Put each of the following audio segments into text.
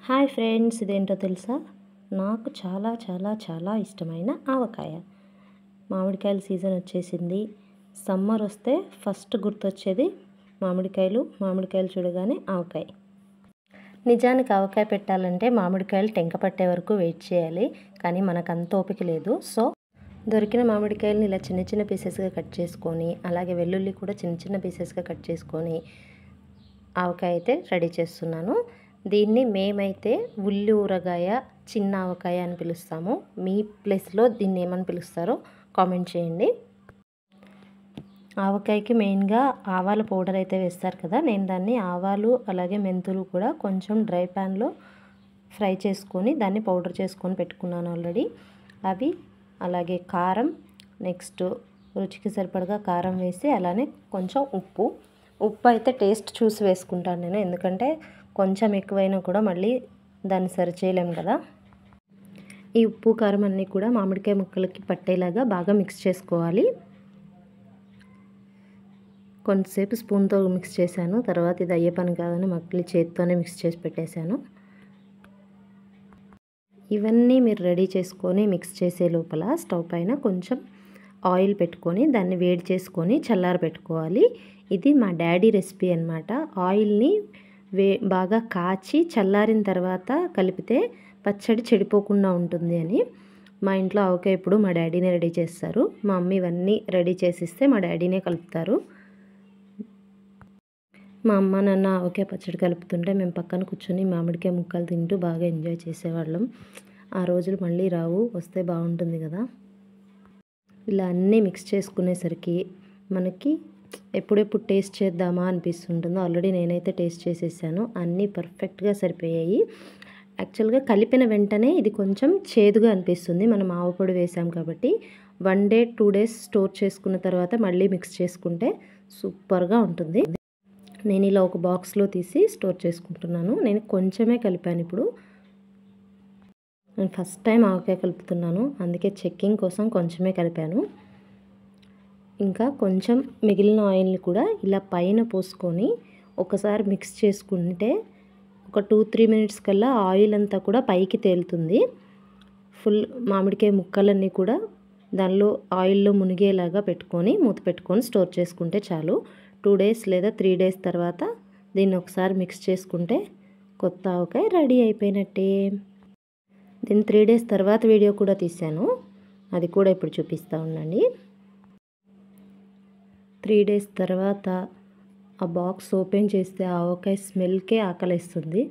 Hi friends, ఇదేంటో తెలుసా? నాకు చాలా చాలా చాలా ఇష్టమైన ఆవకాయ. మామిడికాయల సీజన్ వచ్చేసింది. సమ్మర్ వస్తే ఫస్ట్ గుర్తొచ్చేది మామిడికాయలు చూడగానే ఆవకాయ. నిజానికి ఆవకాయ పెట్టాలంటే మామిడికాయలు టెంక పట్టే వరకు వెయిట్ చేయాలి. కానీ మనకు అంత ఓపిక లేదు. సో దొరికిన మామిడికాయలని ఇలా చిన్న చిన్న పీసెస్గా కట్ చేసుకొని, అలాగే వెల్లుల్లి కూడా చిన్న చిన్న పీసెస్గా కట్ చేసుకొని ఆవకాయ అయితే రెడీ చేస్తున్నాను. దీన్ని మేమైతే ఉల్లి ఊరగాయ, చిన్న ఆవకాయ అని పిలుస్తాము. మీ ప్లేస్లో దీన్ని ఏమని పిలుస్తారో కామెంట్ చేయండి. ఆవకాయకి మెయిన్గా ఆవాల పౌడర్ అయితే వేస్తారు కదా. నేను దాన్ని ఆవాలు అలాగే మెంతులు కూడా కొంచెం డ్రై ప్యాన్లో ఫ్రై చేసుకొని దాన్ని పౌడర్ చేసుకొని పెట్టుకున్నాను ఆల్రెడీ. అవి అలాగే కారం, నెక్స్ట్ రుచికి సరిపడగా కారం వేసి, అలానే కొంచెం ఉప్పు అయితే టేస్ట్ చూసి వేసుకుంటాను నేను, ఎందుకంటే కొంచెం ఎక్కువైనా కూడా మళ్ళీ దాన్ని సరి చేయలేము కదా. ఈ ఉప్పు కారం అన్నీ కూడా మామిడికాయ ముక్కలకి పట్టేలాగా బాగా మిక్స్ చేసుకోవాలి. కొంతసేపు స్పూన్తో మిక్స్ చేశాను. తర్వాత ఇది అయ్యే పని కాదని మళ్ళీ చేతితోనే మిక్స్ చేసి పెట్టేశాను. ఇవన్నీ మీరు రెడీ చేసుకొని మిక్స్ చేసే లోపల స్టవ్ పైన కొంచెం ఆయిల్ పెట్టుకొని దాన్ని వేడి చేసుకొని చల్లార పెట్టుకోవాలి. ఇది మా డాడీ రెసిపీ అన్నమాట. ఆయిల్ని బాగా కాచి చల్లారిన తర్వాత కలిపితే పచ్చడి చెడిపోకుండా ఉంటుంది అని. మా ఇంట్లో ఆవకాయ ఎప్పుడు మా డాడీనే రెడీ చేస్తారు. మా మమ్మీ ఇవన్నీ రెడీ చేసిస్తే మా డాడీనే కలుపుతారు. మా అమ్మ నాన్న ఆవకాయ పచ్చడి కలుపుతుంటే మేము పక్కన కూర్చొని మామిడికాయ ముక్కలు తింటూ బాగా ఎంజాయ్ చేసేవాళ్ళం. ఆ రోజులు మళ్ళీ రావు, వస్తే బాగుంటుంది కదా. ఇలా అన్నీ మిక్స్ చేసుకునేసరికి మనకి ఎప్పుడెప్పుడు టేస్ట్ చేద్దామా అనిపిస్తుంటుందో. ఆల్రెడీ నేనైతే టేస్ట్ చేసేసాను. అన్నీ పర్ఫెక్ట్గా సరిపోయాయి. యాక్చువల్గా కలిపిన వెంటనే ఇది కొంచెం చేదుగా అనిపిస్తుంది, మనం ఆవపొడి వేసాం కాబట్టి. 1 డే 2 డేస్ స్టోర్ చేసుకున్న తర్వాత మళ్ళీ మిక్స్ చేసుకుంటే సూపర్గా ఉంటుంది. నేను ఇలా ఒక బాక్స్లో తీసి స్టోర్ చేసుకుంటున్నాను. నేను కొంచెమే కలిపాను. ఇప్పుడు నేను ఫస్ట్ టైం ఆవకాయ కలుపుతున్నాను, అందుకే చెక్కింగ్ కోసం కొంచెమే కలిపాను. ఇంకా కొంచెం మిగిలిన ఆయిల్ని కూడా ఇలా పైన పోసుకొని ఒకసారి మిక్స్ చేసుకుంటే ఒక 2-3 మినిట్స్ కల్లా ఆయిల్ అంతా కూడా పైకి తేలుతుంది. ఫుల్ మామిడికాయ ముక్కలన్నీ కూడా దానిలో ఆయిల్లో మునిగేలాగా పెట్టుకొని మూత పెట్టుకొని స్టోర్ చేసుకుంటే చాలు. 2 డేస్ లేదా 3 డేస్ తర్వాత దీన్ని ఒకసారి మిక్స్ చేసుకుంటే కొత్త ఆవకాయ రెడీ అయిపోయినట్టే. దీన్ని 3 డేస్ తర్వాత వీడియో కూడా తీశాను, అది కూడా ఇప్పుడు చూపిస్తూ ఉండండి. 3 డేస్ తర్వాత ఆ బాక్స్ ఓపెన్ చేస్తే ఆవకాయ స్మెల్కే ఆకలిస్తుంది.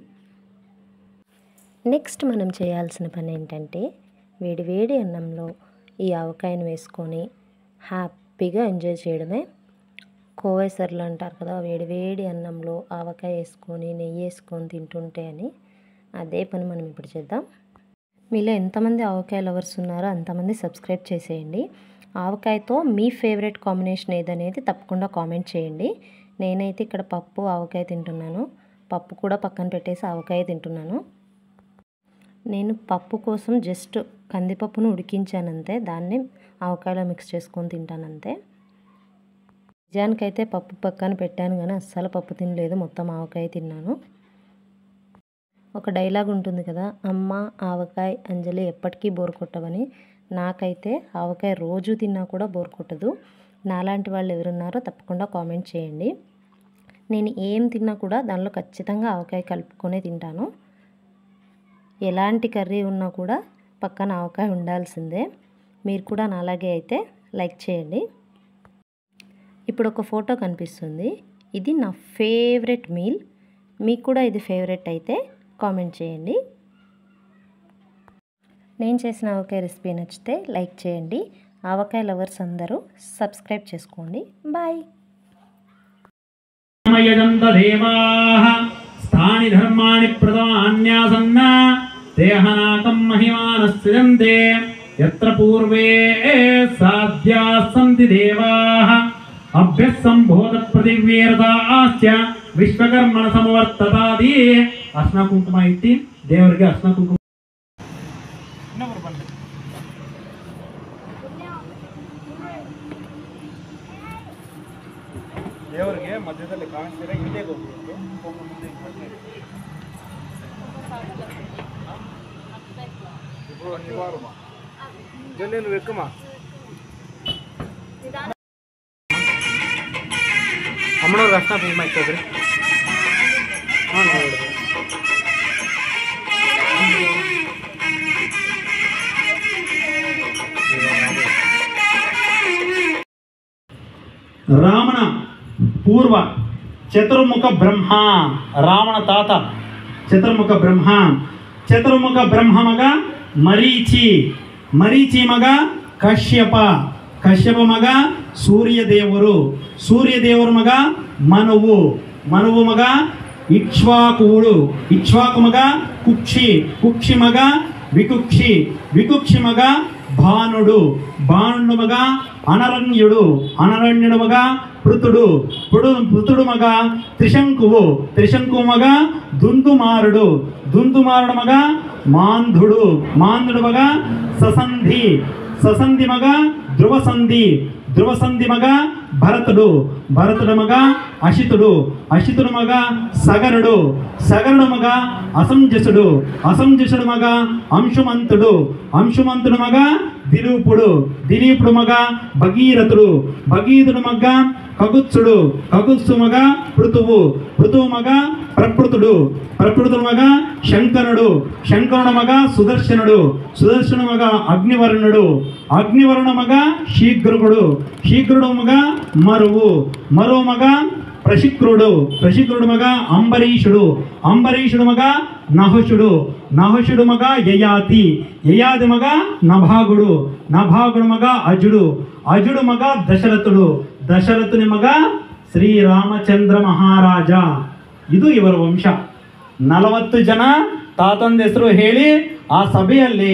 నెక్స్ట్ మనం చేయాల్సిన పని ఏంటంటే వేడి అన్నంలో ఈ ఆవకాయను వేసుకొని హ్యాపీగా ఎంజాయ్ చేయడమే. కోవేసర్లు అంటారు కదా, వేడి అన్నంలో ఆవకాయ వేసుకొని నెయ్యి వేసుకొని తింటుంటే అని. అదే పని మనం ఇప్పుడు చేద్దాం. మీలో ఎంతమంది ఆవకాయ లవర్స్ ఉన్నారో అంతమంది సబ్స్క్రైబ్ చేసేయండి. ఆవకాయతో మీ ఫేవరెట్ కాంబినేషన్ ఏదనేది తప్పకుండా కామెంట్ చేయండి. నేనైతే ఇక్కడ పప్పు ఆవకాయ తింటున్నాను. పప్పు కూడా పక్కన పెట్టేసి ఆవకాయ తింటున్నాను. నేను పప్పు కోసం జస్ట్ కందిపప్పును ఉడికించానంతే, దాన్ని ఆవకాయలో మిక్స్ చేసుకొని తింటానంతే. నిజానికైతే పప్పు పక్కన పెట్టాను కానీ అస్సలు పప్పు తినలేదు, మొత్తం ఆవకాయ తిన్నాను. ఒక డైలాగ్ ఉంటుంది కదా, అమ్మ ఆవకాయ అంజలి ఎప్పటికీ బోర్ కొట్టవని. నాకైతే ఆవకాయ రోజు తిన్నా కూడా బోర్ కొట్టదు. నాలాంటి వాళ్ళు ఎవరున్నారో తప్పకుండా కామెంట్ చేయండి. నేను ఏం తిన్నా కూడా దానిలో ఖచ్చితంగా ఆవకాయ కలుపుకొనే తింటాను. ఎలాంటి కర్రీ ఉన్నా కూడా పక్కన ఆవకాయ ఉండాల్సిందే. మీరు కూడా నాలాగే అయితే లైక్ చేయండి. ఇప్పుడు ఒక ఫోటో కనిపిస్తుంది, ఇది నా ఫేవరెట్ మీల్. మీకు కూడా ఇది ఫేవరెట్ అయితే కామెంట్ చేయండి. నేను చేసిన ఆవకాయ రెసిపీ నచ్చితే లైక్ చేయండి. ఆవకాయ లవర్స్ అందరూ సబ్స్క్రైబ్ చేసుకోండి. బాయ్. స్థాని ధర్మాణి ప్రధాన్యాసన్న దేహనాకం మహిమానస్యంతే యత్ర పూర్వే సాధ్యా సంతి దేవాః అభ్యసంబోధ ప్రతివ్యేరతాశ్చ విశ్వకర్మణ సమవర్తతాది. ಅರ್ಶಿನ ಕುಂಕುಮ ಇಟ್ಟು ದೇವರಿಗೆ ಅರ್ಶಿನ ಕುಂಕುಮ ದೇವರಿಗೆ ಮಧ್ಯದಲ್ಲಿ ಕಾಣಿಸ್ತೀರ ಹಿಂದೆ ಹೋಗಿ ಮುಂದೆ నువ్వు ఎక్కుమా అమ్మనోరు కష్టం భీమా ఇచ్చేది రావణ పూర్వ చతుర్ముఖ బ్రహ్మ రావణ తాత చతుర్ముఖ బ్రహ్మ చతుర్ముఖ బ్రహ్మ మగ మరీచి మరీచి మగ కశ్యప కశ్యప మగ సూర్యదేవురు సూర్యదేవురు మగ మనువు మనువు మగ ఇక్ష్వాకువుడు ఇక్ష్వాకు మగ కుక్షి కుక్షి మగ వికుక్షి వికుక్షి మగ భానుడు భానుడు మగ అనరణ్యుడు అనరణ్యుడు మగ పృతుడు పృతుడు మగ త్రిశంకువు త్రిశంకు మగ దుందుమారుడు దుందుమారుడు మగ మాంధుడు మాంధుడు మగ ససంధి ససంధి మగ ధ్రువసంధి ధ్రువసంధి మగ భరతుడు భరతుడు మగ అశితుడు అశితుడు మగ సగరుడు సగరుడు మగ అసంజసుడు అసంజసుడు మగ అంశుమంతుడు అంశుమంతుడు మగ దిలీపుడు దిలీపుడు మగ భగీరథుడు భగీరథుడు మగ కగుత్సుడు కగుత్సు మగ పృతువు పృతువు మగ ప్రకృతుడు ప్రకృతుడు మగ శంకరుడు శంకరుడు మగ సుదర్శనుడు సుదర్శను మగ అగ్నివర్ణుడు అగ్నివర్ణ మగ శీఘ్రుడు శీఘ్రుడు మగ మరువు మరువు మగ ప్రశిక్రుడు ప్రశిక్రుడు మగ అంబరీషుడు అంబరీషుడు మగ నహుషుడు నహుషుడు మగ యయాతి యయాతి మగ నభాగుడు నభాగుడు మగ అజుడు అజుడు మగ ದಶರಥುಡು ದಶರಥುನಿ ಮಗ ಶ್ರೀರಾಮಚಂದ್ರ ಮಹಾರಾಜ. ಇದು ಇವರ ವಂಶ. 40 ಜನ ತಾತಂದ ಹೆಸರು ಹೇಳಿ ಆ ಸಭೆಯಲ್ಲಿ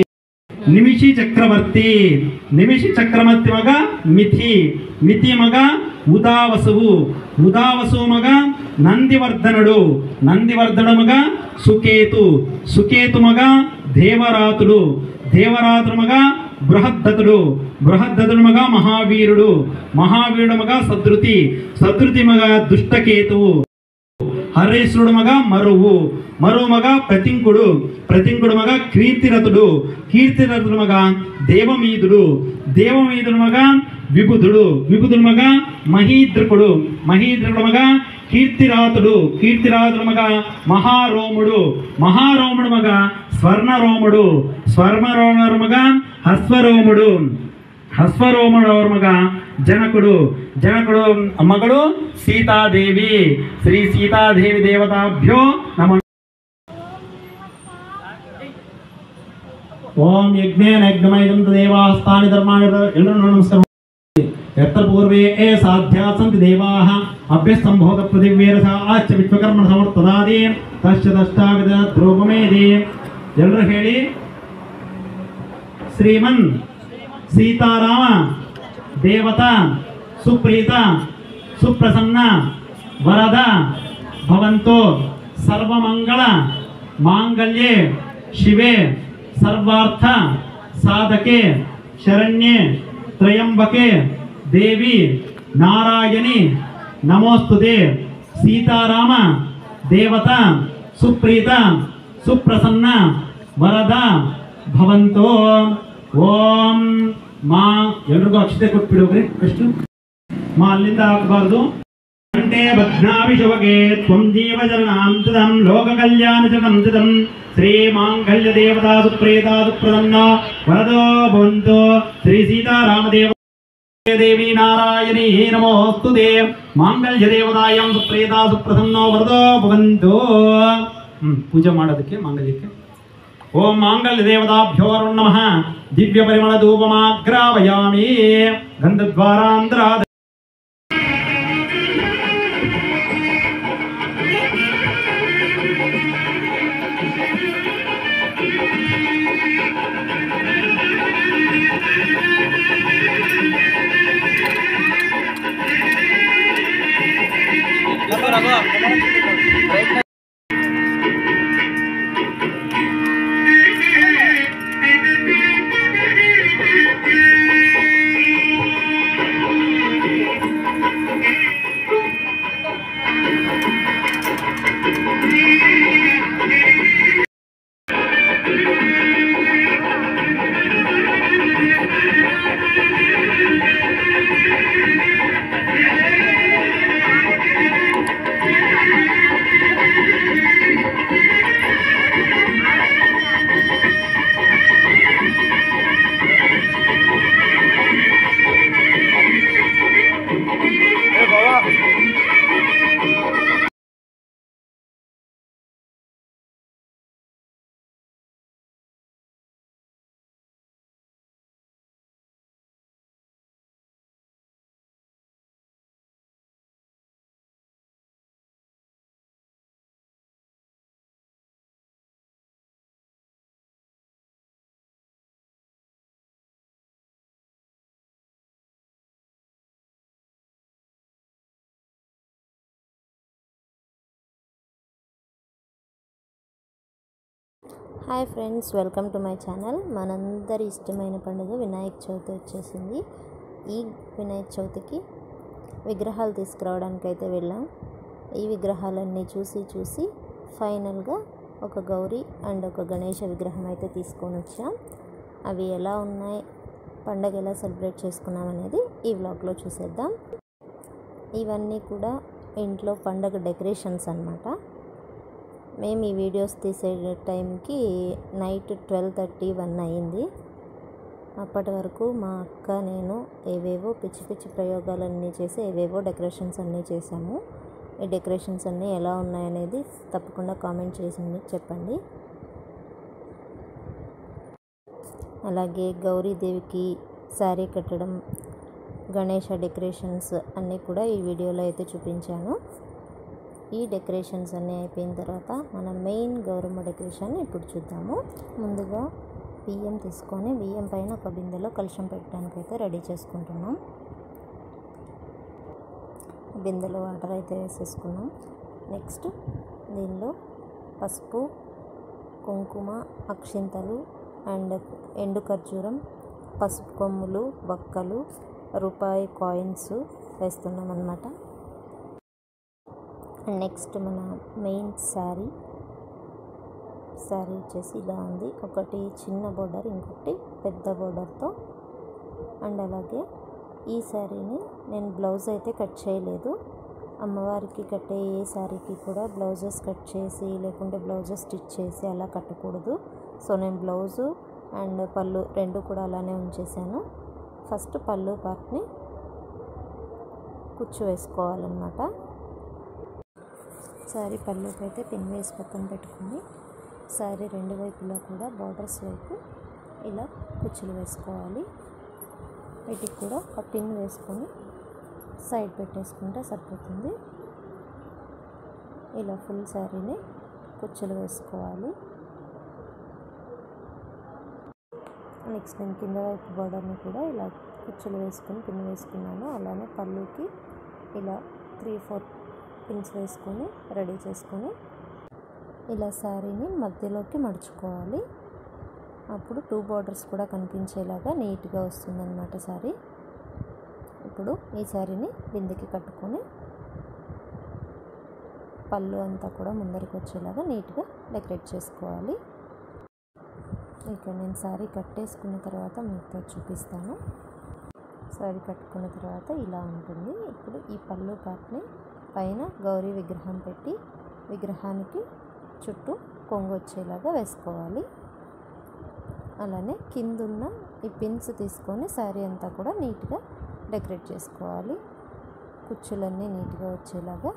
ನಿಮಿಷಿ ಚಕ್ರವರ್ತಿ ನಿಮಿಷಿ ಚಕ್ರವರ್ತಿ ಮಗ ಮಿಥಿ ಮಿಥಿ ಮಗ ಉದಾವಸುವು ಉದಾವಸು ಮಗ ನಂದಿವರ್ಧನಡು ನಂದಿವರ್ಧನ ಮಗ ಸುಕೇತು ಸುಕೇತು ಮಗ ದೇವರಾತುಡು ದೇವರಾತುಡು ಮಗ ಬೃಹದ್ದತುಡು ಬೃಹದ್ದತುಡು ಮಗ ಮಹಾವೀರುಡು ಮಹಾವೀರುಡು ಮಗ ಸದೃತಿ ಸದೃತಿ ಮಗ ದುಷ್ಟಕೇತುವು ಹರೇಶ್ವರುಡು ಮಗ ಮರುವು ಮರು ಮಗ ಪ್ರತಿಂಕುಡು ಪ್ರತಿಂಕುಡು ಮಗ ಕೀರ್ತಿರಥುಡು ಕೀರ್ತಿರಥುಡು ಮಗ ದೇವಮೀದುಡು ದೇವಮೀದುಡು ಮಗ ವಿಬುಧುಡು ವಿಬುಧುಡು ಮಗ ಮಹೀದ್ರಕುಡು ಮಹೀದ್ರಕುಡು ಮಗ ಕೀರ್ತಿರಾತುಡು ಕೀರ್ತಿರಾತುಡು ಮಗ ಮಹಾರೋಮುಡು ಮಹಾರೋಮುಡು ಮಗ ಸ್ವರ್ಣರೋಮುಡು ಸ್ವರ್ಣರೋಮರ ಮಗ ಹಸ್ವರೋಮುಡು ಹಸ್ವರೋಮನವರ ಮಗ ಜನಕುಡು ಜನಕುಡು ಮಗಳು ಸೀತಾದೇವಿ ಶ್ರೀ ಸೀತಾದೇವಿ ದೇವತಾಭ್ಯೋ ನಮಃ. ಓಂ ಯಜ್ಞೇನ ಯಜ್ಞಮಯಂ ದೇವಾಸ್ತಾನಿ ಧರ್ಮಾಣಿ ಎಲ್ಲರೂ ನಮಸ್ಕಾರ. ಯತ್ರ ಪೂರ್ವೇ ಸಾಧ್ಯ ಸಂತಿ ದೇವಾಃ ಅಭ್ಯಸ್ತಂಭೋಗ ಪೃಥಿವ್ಯೇರಸ ಆಚ ವಿಶ್ವಕರ್ಮ ಸಮರ್ಥದಾದಿ ತಶ್ಚ ದಷ್ಟಾವಿದ ಧ್ರುವಮೇದಿ. ಎಲ್ಲರೂ ಹೇಳಿ. ಶ್ರೀಮನ್ ಸೀತಾರಾಮ ದೇವತಾ ಸುಪ್ರೀತ ಸುಪ್ರಸನ್ನ ವರದ ಭವಂತು ಸರ್ವಮಂಗಳ ಮಾಂಗಲ್ಯೆ ಶಿವೆ ಸರ್ವಾರ್ಥ ಸಾಧಕೆ ಶರಣ್ಯೆ ತ್ರಯಂಬಕೆ ದೇವಿ ನಾರಾಯಣಿ ನಮೋಸ್ತುತೆ. ಸೀತಾರಾಮ ದೇವತಾ ಸುಪ್ರೀತ ಸುಪ್ರಸನ್ನ ವರದ ಭವಂತು. ಓಂ ಮಾ ಎಲ್ರಿಗೂ ಅಕ್ಷತೆ ಕೊಟ್ಬಿಡೋಗ್ರಿ. ಎಷ್ಟು ಮಾ ಅಲ್ಲಿಂದ ಹಾಕಬಾರ್ದು. ಕಂಠೆ ಬಧ್ನಾಭಿಷವಕೆ ತ್ವಂ ಜೀವಚರಣಾಂತದಂ ಲೋಕ ಕಲ್ಯಾಣಚಕಂ ಚಿದಂ ಶ್ರೀ ಮಾಂಗಲ್ಯ ದೇವತಾ ಸುಪ್ರೇತಾ ಸುಪ್ರಸನ್ನ ವರದೋ ಭವಂತು. ಶ್ರೀ ಸೀತಾರಾಮದೇವ ದೇವಿ ನಾರಾಯಣಿ ನಮೋಸ್ತುತೆ. ಮಾಂಗಲ್ಯ ದೇವತಾಯಂ ಸುಪ್ರೇತಾ ಸುಪ್ರಸನ್ನೋ ವರದೋ ಭವಂತು. ಪೂಜೆ ಮಾಡೋದಕ್ಕೆ ಮಾಂಗಲ್ಯಕ್ಕೆ. ಓಂ ಮಾಂಗಲ್ಯ ದೇವತಾಭ್ಯೋ ನಮಃ. ದಿವ್ಯ ಪರಿಮಳ ಧೂಪಮಾಗ್ರಾವಯಾಮಿ ಗಂಧದ್ವಾರಾಂಧ್ರ. Hi friends, welcome to my channel. మనందరి ఇష్టమైన పండుగ వినాయక చవితి వచ్చేసింది. ఈ వినాయక చవితికి విగ్రహాలు తీసుకురావడానికి అయితే వెళ్ళాం. ఈ విగ్రహాలన్నీ చూసి ఫైనల్గా ఒక గౌరీ అండ్ ఒక గణేష విగ్రహం అయితే తీసుకొని వచ్చాం. అవి ఎలా ఉన్నాయి, పండుగ ఎలా సెలబ్రేట్ చేసుకున్నాం అనేది ఈ వ్లాగ్లో చూసేద్దాం. ఇవన్నీ కూడా ఇంట్లో పండుగ డెకరేషన్స్ అన్నమాట. మేము ఈ వీడియోస్ తీసే టైంకి నైట్ 12:30-1 అయింది. అప్పటి వరకు మా అక్క నేను ఏవేవో పిచ్చి ప్రయోగాలన్నీ చేసి ఏవేవో డెకరేషన్స్ అన్నీ చేసాము. ఈ డెకరేషన్స్ అన్నీ ఎలా ఉన్నాయనేది తప్పకుండా కామెంట్ చేసి చెప్పండి. అలాగే గౌరీదేవికి శారీ కట్టడం, గణేష డెకరేషన్స్ అన్నీ కూడా ఈ వీడియోలో అయితే చూపించాను. ఈ డెకరేషన్స్ అన్నీ అయిపోయిన తర్వాత మన మెయిన్ గౌరమ్మ డెకరేషన్ ఇప్పుడు చూద్దాము. ముందుగా బియ్యం తీసుకొని బియ్యం పైన ఒక బిందెలో కలశం పెట్టడానికి అయితే రెడీ చేసుకుంటున్నాం. బిందెలో వాటర్ అయితే వేసేసుకున్నాం. నెక్స్ట్ దీనిలో పసుపు, కుంకుమ, అక్షింతలు అండ్ ఎండు ఖర్జూరం, పసుపు కొమ్ములు, వక్కలు, రూపాయి కాయిన్స్ వేస్తున్నాం అన్నమాట. నెక్స్ట్ మన మెయిన్ శారీ వచ్చేసి ఇలా ఉంది. ఒకటి చిన్న బోర్డర్, ఇంకొకటి పెద్ద బోర్డర్తో. అండ్ అలాగే ఈ శారీని నేను బ్లౌజ్ అయితే కట్ చేయలేదు. అమ్మవారికి కట్టే ఏ శారీకి కూడా బ్లౌజెస్ కట్ చేసి లేకుంటే బ్లౌజెస్ స్టిచ్ చేసి అలా కట్టకూడదు. సో నేను బ్లౌజు అండ్ పళ్ళు రెండు కూడా అలానే ఉంచేసాను. ఫస్ట్ పళ్ళు పార్ట్ని కుచ్చు వేసుకోవాలన్నమాట. శారీ పళ్ళుకి అయితే పిన్ వేసి పక్కన పెట్టుకుని శారీ రెండు వైపులా కూడా బార్డర్స్ వైపు ఇలా కుచ్చులు వేసుకోవాలి. వీటికి కూడా ఒక పిన్ వేసుకొని సైడ్ పెట్టేసుకుంటే సరిపోతుంది. ఇలా ఫుల్ శారీని కుచ్చులు వేసుకోవాలి. నెక్స్ట్ నేను కింద వైపు బార్డర్ని కూడా ఇలా కుచ్చులు వేసుకొని పిన్ వేసుకున్నాను. అలానే పళ్ళుకి ఇలా 3-4 పిన్స్ వేసుకొని రెడీ చేసుకొని ఇలా శారీని మధ్యలోకి మడుచుకోవాలి. అప్పుడు 2 బార్డర్స్ కూడా కనిపించేలాగా నీట్గా వస్తుందన్నమాట శారీ. ఇప్పుడు ఈ శారీని బిందెకి కట్టుకొని పళ్ళు అంతా కూడా ముందరికి వచ్చేలాగా నీట్గా డెకరేట్ చేసుకోవాలి. ఇక్కడ నేను శారీ కట్టేసుకున్న తర్వాత మీకు చూపిస్తాను. శారీ కట్టుకున్న తర్వాత ఇలా ఉంటుంది. ఇప్పుడు ఈ పళ్ళు పార్ట్ని పైన గౌరీ విగ్రహం పెట్టి విగ్రహానికి చుట్టూ కొంగు వచ్చేలాగా వేసుకోవాలి. అలానే కిందున్న ఈ పిన్స్ తీసుకొని శారీ అంతా కూడా నీట్గా డెకరేట్ చేసుకోవాలి. కుచ్చులన్నీ నీట్గా వచ్చేలాగా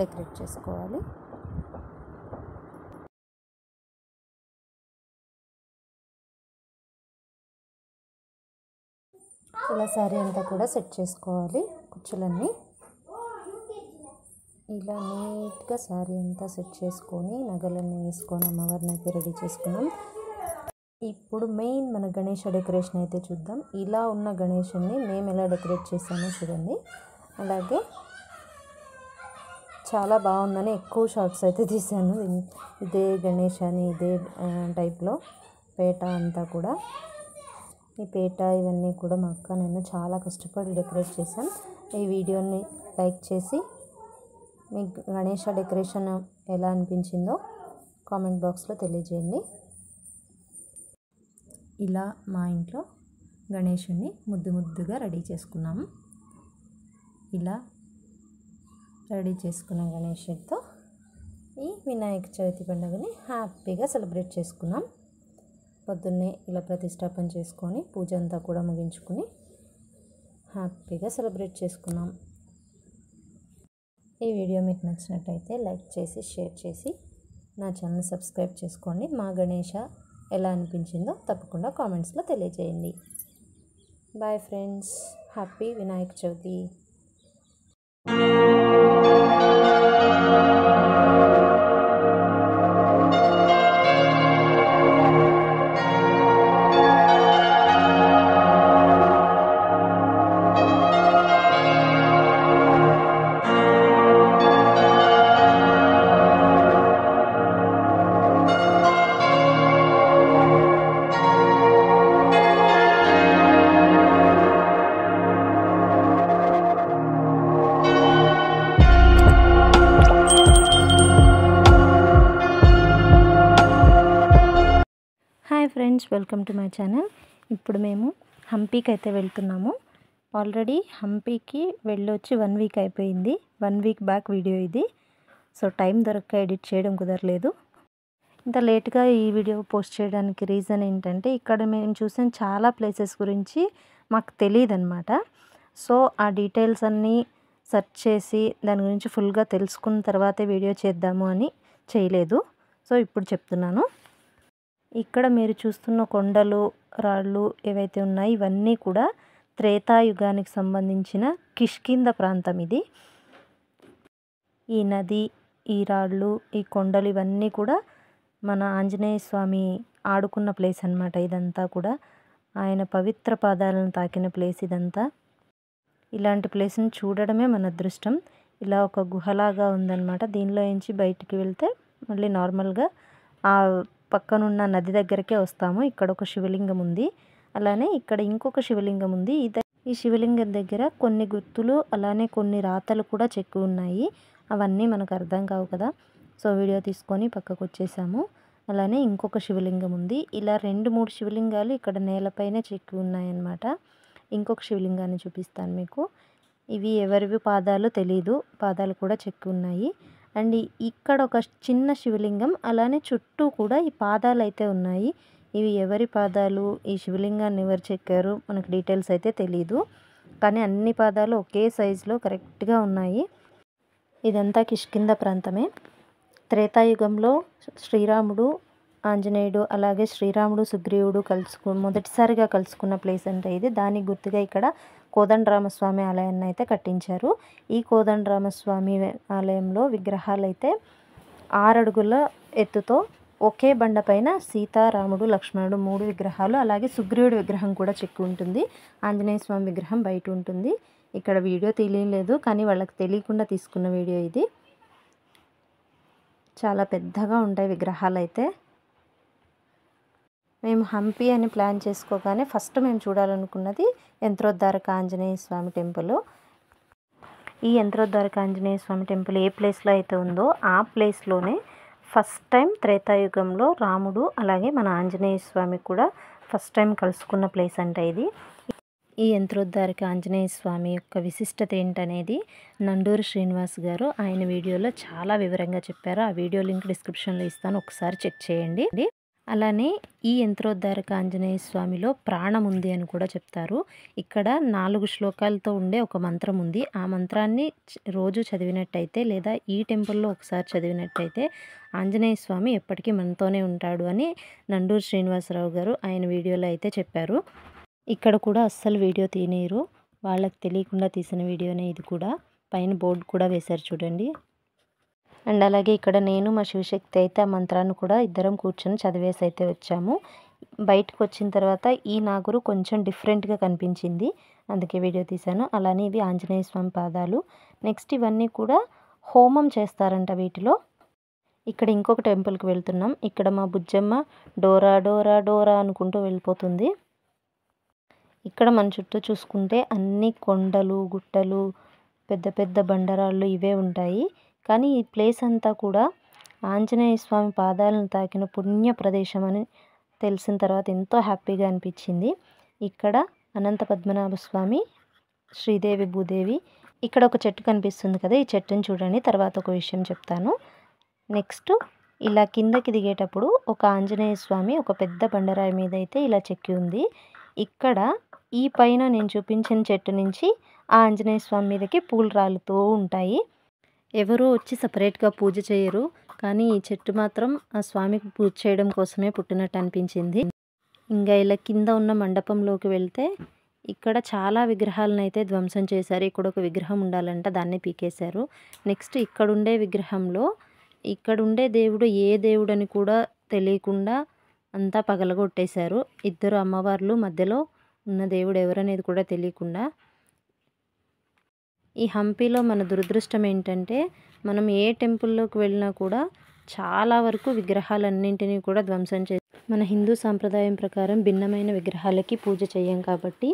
డెకరేట్ చేసుకోవాలి. ఇలా శారీ అంతా కూడా సెట్ చేసుకోవాలి. కుచ్చులన్నీ ఇలా నీట్గా శారీ అంతా సెట్ చేసుకొని నగలన్నీ వేసుకొని అమ్మవారిని అయితే రెడీ చేసుకున్నాం. ఇప్పుడు మెయిన్ మన గణేష డెకరేషన్ అయితే చూద్దాం. ఇలా ఉన్న గణేషుని మేము ఎలా డెకరేట్ చేసామో చూడండి. అలాగే చాలా బాగుందని ఎక్కువ షార్ట్స్ అయితే తీసాను. ఇదే గణేష్ అని ఇదే టైప్లో పేట అంతా కూడా. ఈ పేట ఇవన్నీ కూడా మా అక్క నేను చాలా కష్టపడి డెకరేట్ చేశాం. ఈ వీడియోని లైక్ చేసి మీకు గణేష డెకరేషన్ ఎలా అనిపించిందో కామెంట్ బాక్స్లో తెలియజేయండి. ఇలా మా ఇంట్లో గణేషుని ముద్దుగా రెడీ చేసుకున్నాము. ఇలా రెడీ చేసుకున్న గణేషుడితో ఈ వినాయక చవితి పండుగని హ్యాపీగా సెలబ్రేట్ చేసుకున్నాం. పొద్దున్నే ఇలా ప్రతిష్టాపన చేసుకొని పూజ అంతా కూడా ముగించుకుని హ్యాపీగా సెలబ్రేట్ చేసుకున్నాం. ఈ వీడియో మీకు నచ్చినట్టయితే లైక్ చేసి షేర్ చేసి నా ఛానల్ సబ్స్క్రైబ్ చేసుకోండి. మా గణేష ఎలా అనిపించిందో తప్పకుండా కామెంట్స్లో తెలియజేయండి. Bye friends, happy Vinayaka Chavithi. Hi friends, welcome to my channel. ఇప్పుడు మేము హంపీకి అయితే వెళ్తున్నాము. ఆల్రెడీ హంపీకి వెళ్ళొచ్చి 1 వీక్ అయిపోయింది. 1 వీక్ బ్యాక్ వీడియో ఇది. సో టైం దొరక్క ఎడిట్ చేయడం కుదరలేదు. ఇంత లేట్గా ఈ వీడియో పోస్ట్ చేయడానికి రీజన్ ఏంటంటే, ఇక్కడ మేము చూసిన చాలా ప్లేసెస్ గురించి మాకు తెలియదు అనమాట. సో ఆ డీటెయిల్స్ అన్నీ సెర్చ్ చేసి దాని గురించి ఫుల్గా తెలుసుకున్న తర్వాతే వీడియో చేద్దాము అని చేయలేదు. సో ఇప్పుడు చెప్తున్నాను. ఇక్కడ మీరు చూస్తున్న కొండలు, రాళ్ళు ఏవైతే ఉన్నాయో ఇవన్నీ కూడా త్రేతాయుగానికి సంబంధించిన కిష్కింద ప్రాంతం ఇది. ఈ నది, ఈ రాళ్ళు, ఈ కొండలు ఇవన్నీ కూడా మన ఆంజనేయ స్వామి ఆడుకున్న ప్లేస్ అన్నమాట. ఇదంతా కూడా ఆయన పవిత్ర పాదాలను తాకిన ప్లేస్ ఇదంతా. ఇలాంటి ప్లేస్ని చూడడమే మన అదృష్టం. ఇలా ఒక గుహలాగా ఉందన్నమాట. దీనిలో నుంచి బయటికి వెళ్తే మళ్ళీ నార్మల్గా ఆ పక్కనున్న నది దగ్గరకే వస్తాము. ఇక్కడ ఒక శివలింగం ఉంది, అలానే ఇక్కడ ఇంకొక శివలింగం ఉంది. ఈ శివలింగం దగ్గర కొన్ని గుర్తులు అలానే కొన్ని రాతలు కూడా చెక్కి ఉన్నాయి. అవన్నీ మనకు అర్థం కావు కదా, సో వీడియో తీసుకొని పక్కకు వచ్చేసాము. అలానే ఇంకొక శివలింగం ఉంది. ఇలా 2-3 శివలింగాలు ఇక్కడ నేలపైన చెక్కి ఉన్నాయన్నమాట. ఇంకొక శివలింగాన్ని చూపిస్తాను మీకు. ఇవి ఎవరివి పాదాలు తెలీదు, పాదాలు కూడా చెక్కి ఉన్నాయి. అండ్ ఇక్కడ ఒక చిన్న శివలింగం, అలానే చుట్టూ కూడా ఈ పాదాలు అయితే ఉన్నాయి. ఇవి ఎవరి పాదాలు, ఈ శివలింగాన్ని ఎవరు చెక్కారు మనకు డీటెయిల్స్ అయితే తెలీదు. కానీ అన్ని పాదాలు ఒకే సైజులో కరెక్ట్గా ఉన్నాయి. ఇదంతా కిష్కింద ప్రాంతమే. త్రేతాయుగంలో శ్రీరాముడు, ఆంజనేయుడు, అలాగే శ్రీరాముడు, సుగ్రీవుడు మొదటిసారిగా కలుసుకున్న ప్లేస్ అంటే ఇది. దానికి గుర్తుగా ఇక్కడ కోదండరామస్వామి ఆలయాన్ని అయితే కట్టించారు. ఈ కోదండరామస్వామి ఆలయంలో విగ్రహాలు అయితే 6 అడుగుల ఎత్తుతో ఒకే బండ పైన సీతారాముడు, లక్ష్మణుడు 3 విగ్రహాలు, అలాగే సుగ్రీవుడి విగ్రహం కూడా చెక్కి ఉంటుంది. ఆంజనేయ స్వామి విగ్రహం బయట ఉంటుంది. ఇక్కడ వీడియో తెలియలేదు, కానీ వాళ్ళకి తెలియకుండా తీసుకున్న వీడియో ఇది. చాలా పెద్దగా ఉంటాయి విగ్రహాలు అయితే. మేము హంపి అని ప్లాన్ చేసుకోగానే ఫస్ట్ మేము చూడాలనుకున్నది యంత్రోద్ధారక ఆంజనేయ స్వామి టెంపుల్. ఈ యంత్రోద్ధారక ఆంజనేయ స్వామి టెంపుల్ ఏ ప్లేస్లో అయితే ఉందో ఆ ప్లేస్లోనే ఫస్ట్ టైం త్రేతాయుగంలో రాముడు అలాగే మన ఆంజనేయ స్వామి కూడా ఫస్ట్ టైం కలుసుకున్న ప్లేస్ అంటే ఇది. ఈ యంత్రోద్ధారక ఆంజనేయ స్వామి యొక్క విశిష్టత ఏంటనేది నండూరి శ్రీనివాస్ గారు ఆయన వీడియోలో చాలా వివరంగా చెప్పారు. ఆ వీడియో లింక్ డిస్క్రిప్షన్లో ఇస్తాను, ఒకసారి చెక్ చేయండి. అలానే ఈ యంత్రోద్ధారక ఆంజనేయ స్వామిలో ప్రాణం ఉంది అని కూడా చెప్తారు. ఇక్కడ 4 శ్లోకాలతో ఉండే ఒక మంత్రం ఉంది. ఆ మంత్రాన్ని రోజు చదివినట్టయితే లేదా ఈ టెంపుల్లో ఒకసారి చదివినట్టయితే ఆంజనేయ స్వామి ఎప్పటికీ మనతోనే ఉంటాడు అని నండూరి శ్రీనివాసరావు గారు ఆయన వీడియోలో అయితే చెప్పారు. ఇక్కడ కూడా అస్సలు వీడియో తీయనీరు, వాళ్ళకి తెలియకుండా తీసిన వీడియోనే ఇది కూడా. పైన బోర్డు కూడా వేశారు చూడండి. అండ్ అలాగే ఇక్కడ నేను మా శివశక్తి అయితే ఆ మంత్రాన్ని కూడా ఇద్దరం కూర్చొని చదివేసి అయితే వచ్చాము. బయటకు వచ్చిన తర్వాత ఈ నాగురు కొంచెం డిఫరెంట్గా కనిపించింది, అందుకే వీడియో తీశాను. అలానే ఇవి ఆంజనేయ స్వామి పాదాలు. నెక్స్ట్ ఇవన్నీ కూడా హోమం చేస్తారంట వీటిలో. ఇక్కడ ఇంకొక టెంపుల్కి వెళ్తున్నాం. ఇక్కడ మా బుజ్జమ్మ డోరా డోరా డోరా అనుకుంటూ వెళ్ళిపోతుంది. ఇక్కడ మన చుట్టూ చూసుకుంటే అన్ని కొండలు, గుట్టలు, పెద్ద పెద్ద బండరాళ్ళు ఇవే ఉంటాయి. కానీ ఈ ప్లేస్ అంతా కూడా ఆంజనేయ స్వామి పాదాలను తాకిన పుణ్య ప్రదేశం అని తెలిసిన తర్వాత ఎంతో హ్యాపీగా అనిపించింది. ఇక్కడ అనంత పద్మనాభ స్వామి, శ్రీదేవి భూదేవి. ఇక్కడ ఒక చెట్టు కనిపిస్తుంది కదా, ఈ చెట్టుని చూడండి, తర్వాత ఒక విషయం చెప్తాను. నెక్స్ట్ ఇలా కిందకి దిగేటప్పుడు ఒక ఆంజనేయ స్వామి ఒక పెద్ద బండరాయి మీద అయితే ఇలా చెక్కి ఉంది. ఇక్కడ ఈ పైన నేను చూపించిన చెట్టు నుంచి ఆ ఆంజనేయ స్వామి మీదకి పూలు రాలుతూ ఉంటాయి. ఎవరో వచ్చి సపరేట్గా పూజ చేయరు, కానీ ఈ చెట్టు మాత్రం ఆ స్వామికి పూజ చేయడం కోసమే పుట్టినట్టు అనిపించింది. ఇంకా ఇలా కింద ఉన్న మండపంలోకి వెళ్తే ఇక్కడ చాలా విగ్రహాలను అయితే ధ్వంసం చేశారు. ఇక్కడ ఒక విగ్రహం ఉండాలంట, దాన్ని పీకేశారు. నెక్స్ట్ ఇక్కడుండే విగ్రహంలో ఇక్కడుండే దేవుడు ఏ దేవుడు అని కూడా తెలియకుండా అంతా పగలగొట్టేశారు. 2 అమ్మవార్లు మధ్యలో ఉన్న దేవుడు ఎవరనేది కూడా తెలియకుండా. ఈ హంపీలో మన దురదృష్టం ఏంటంటే, మనం ఏ టెంపుల్లోకి వెళ్ళినా కూడా చాలా వరకు విగ్రహాలన్నింటినీ కూడా ధ్వంసం చేసి మన హిందూ సాంప్రదాయం ప్రకారం భిన్నమైన విగ్రహాలకి పూజ చేయం కాబట్టి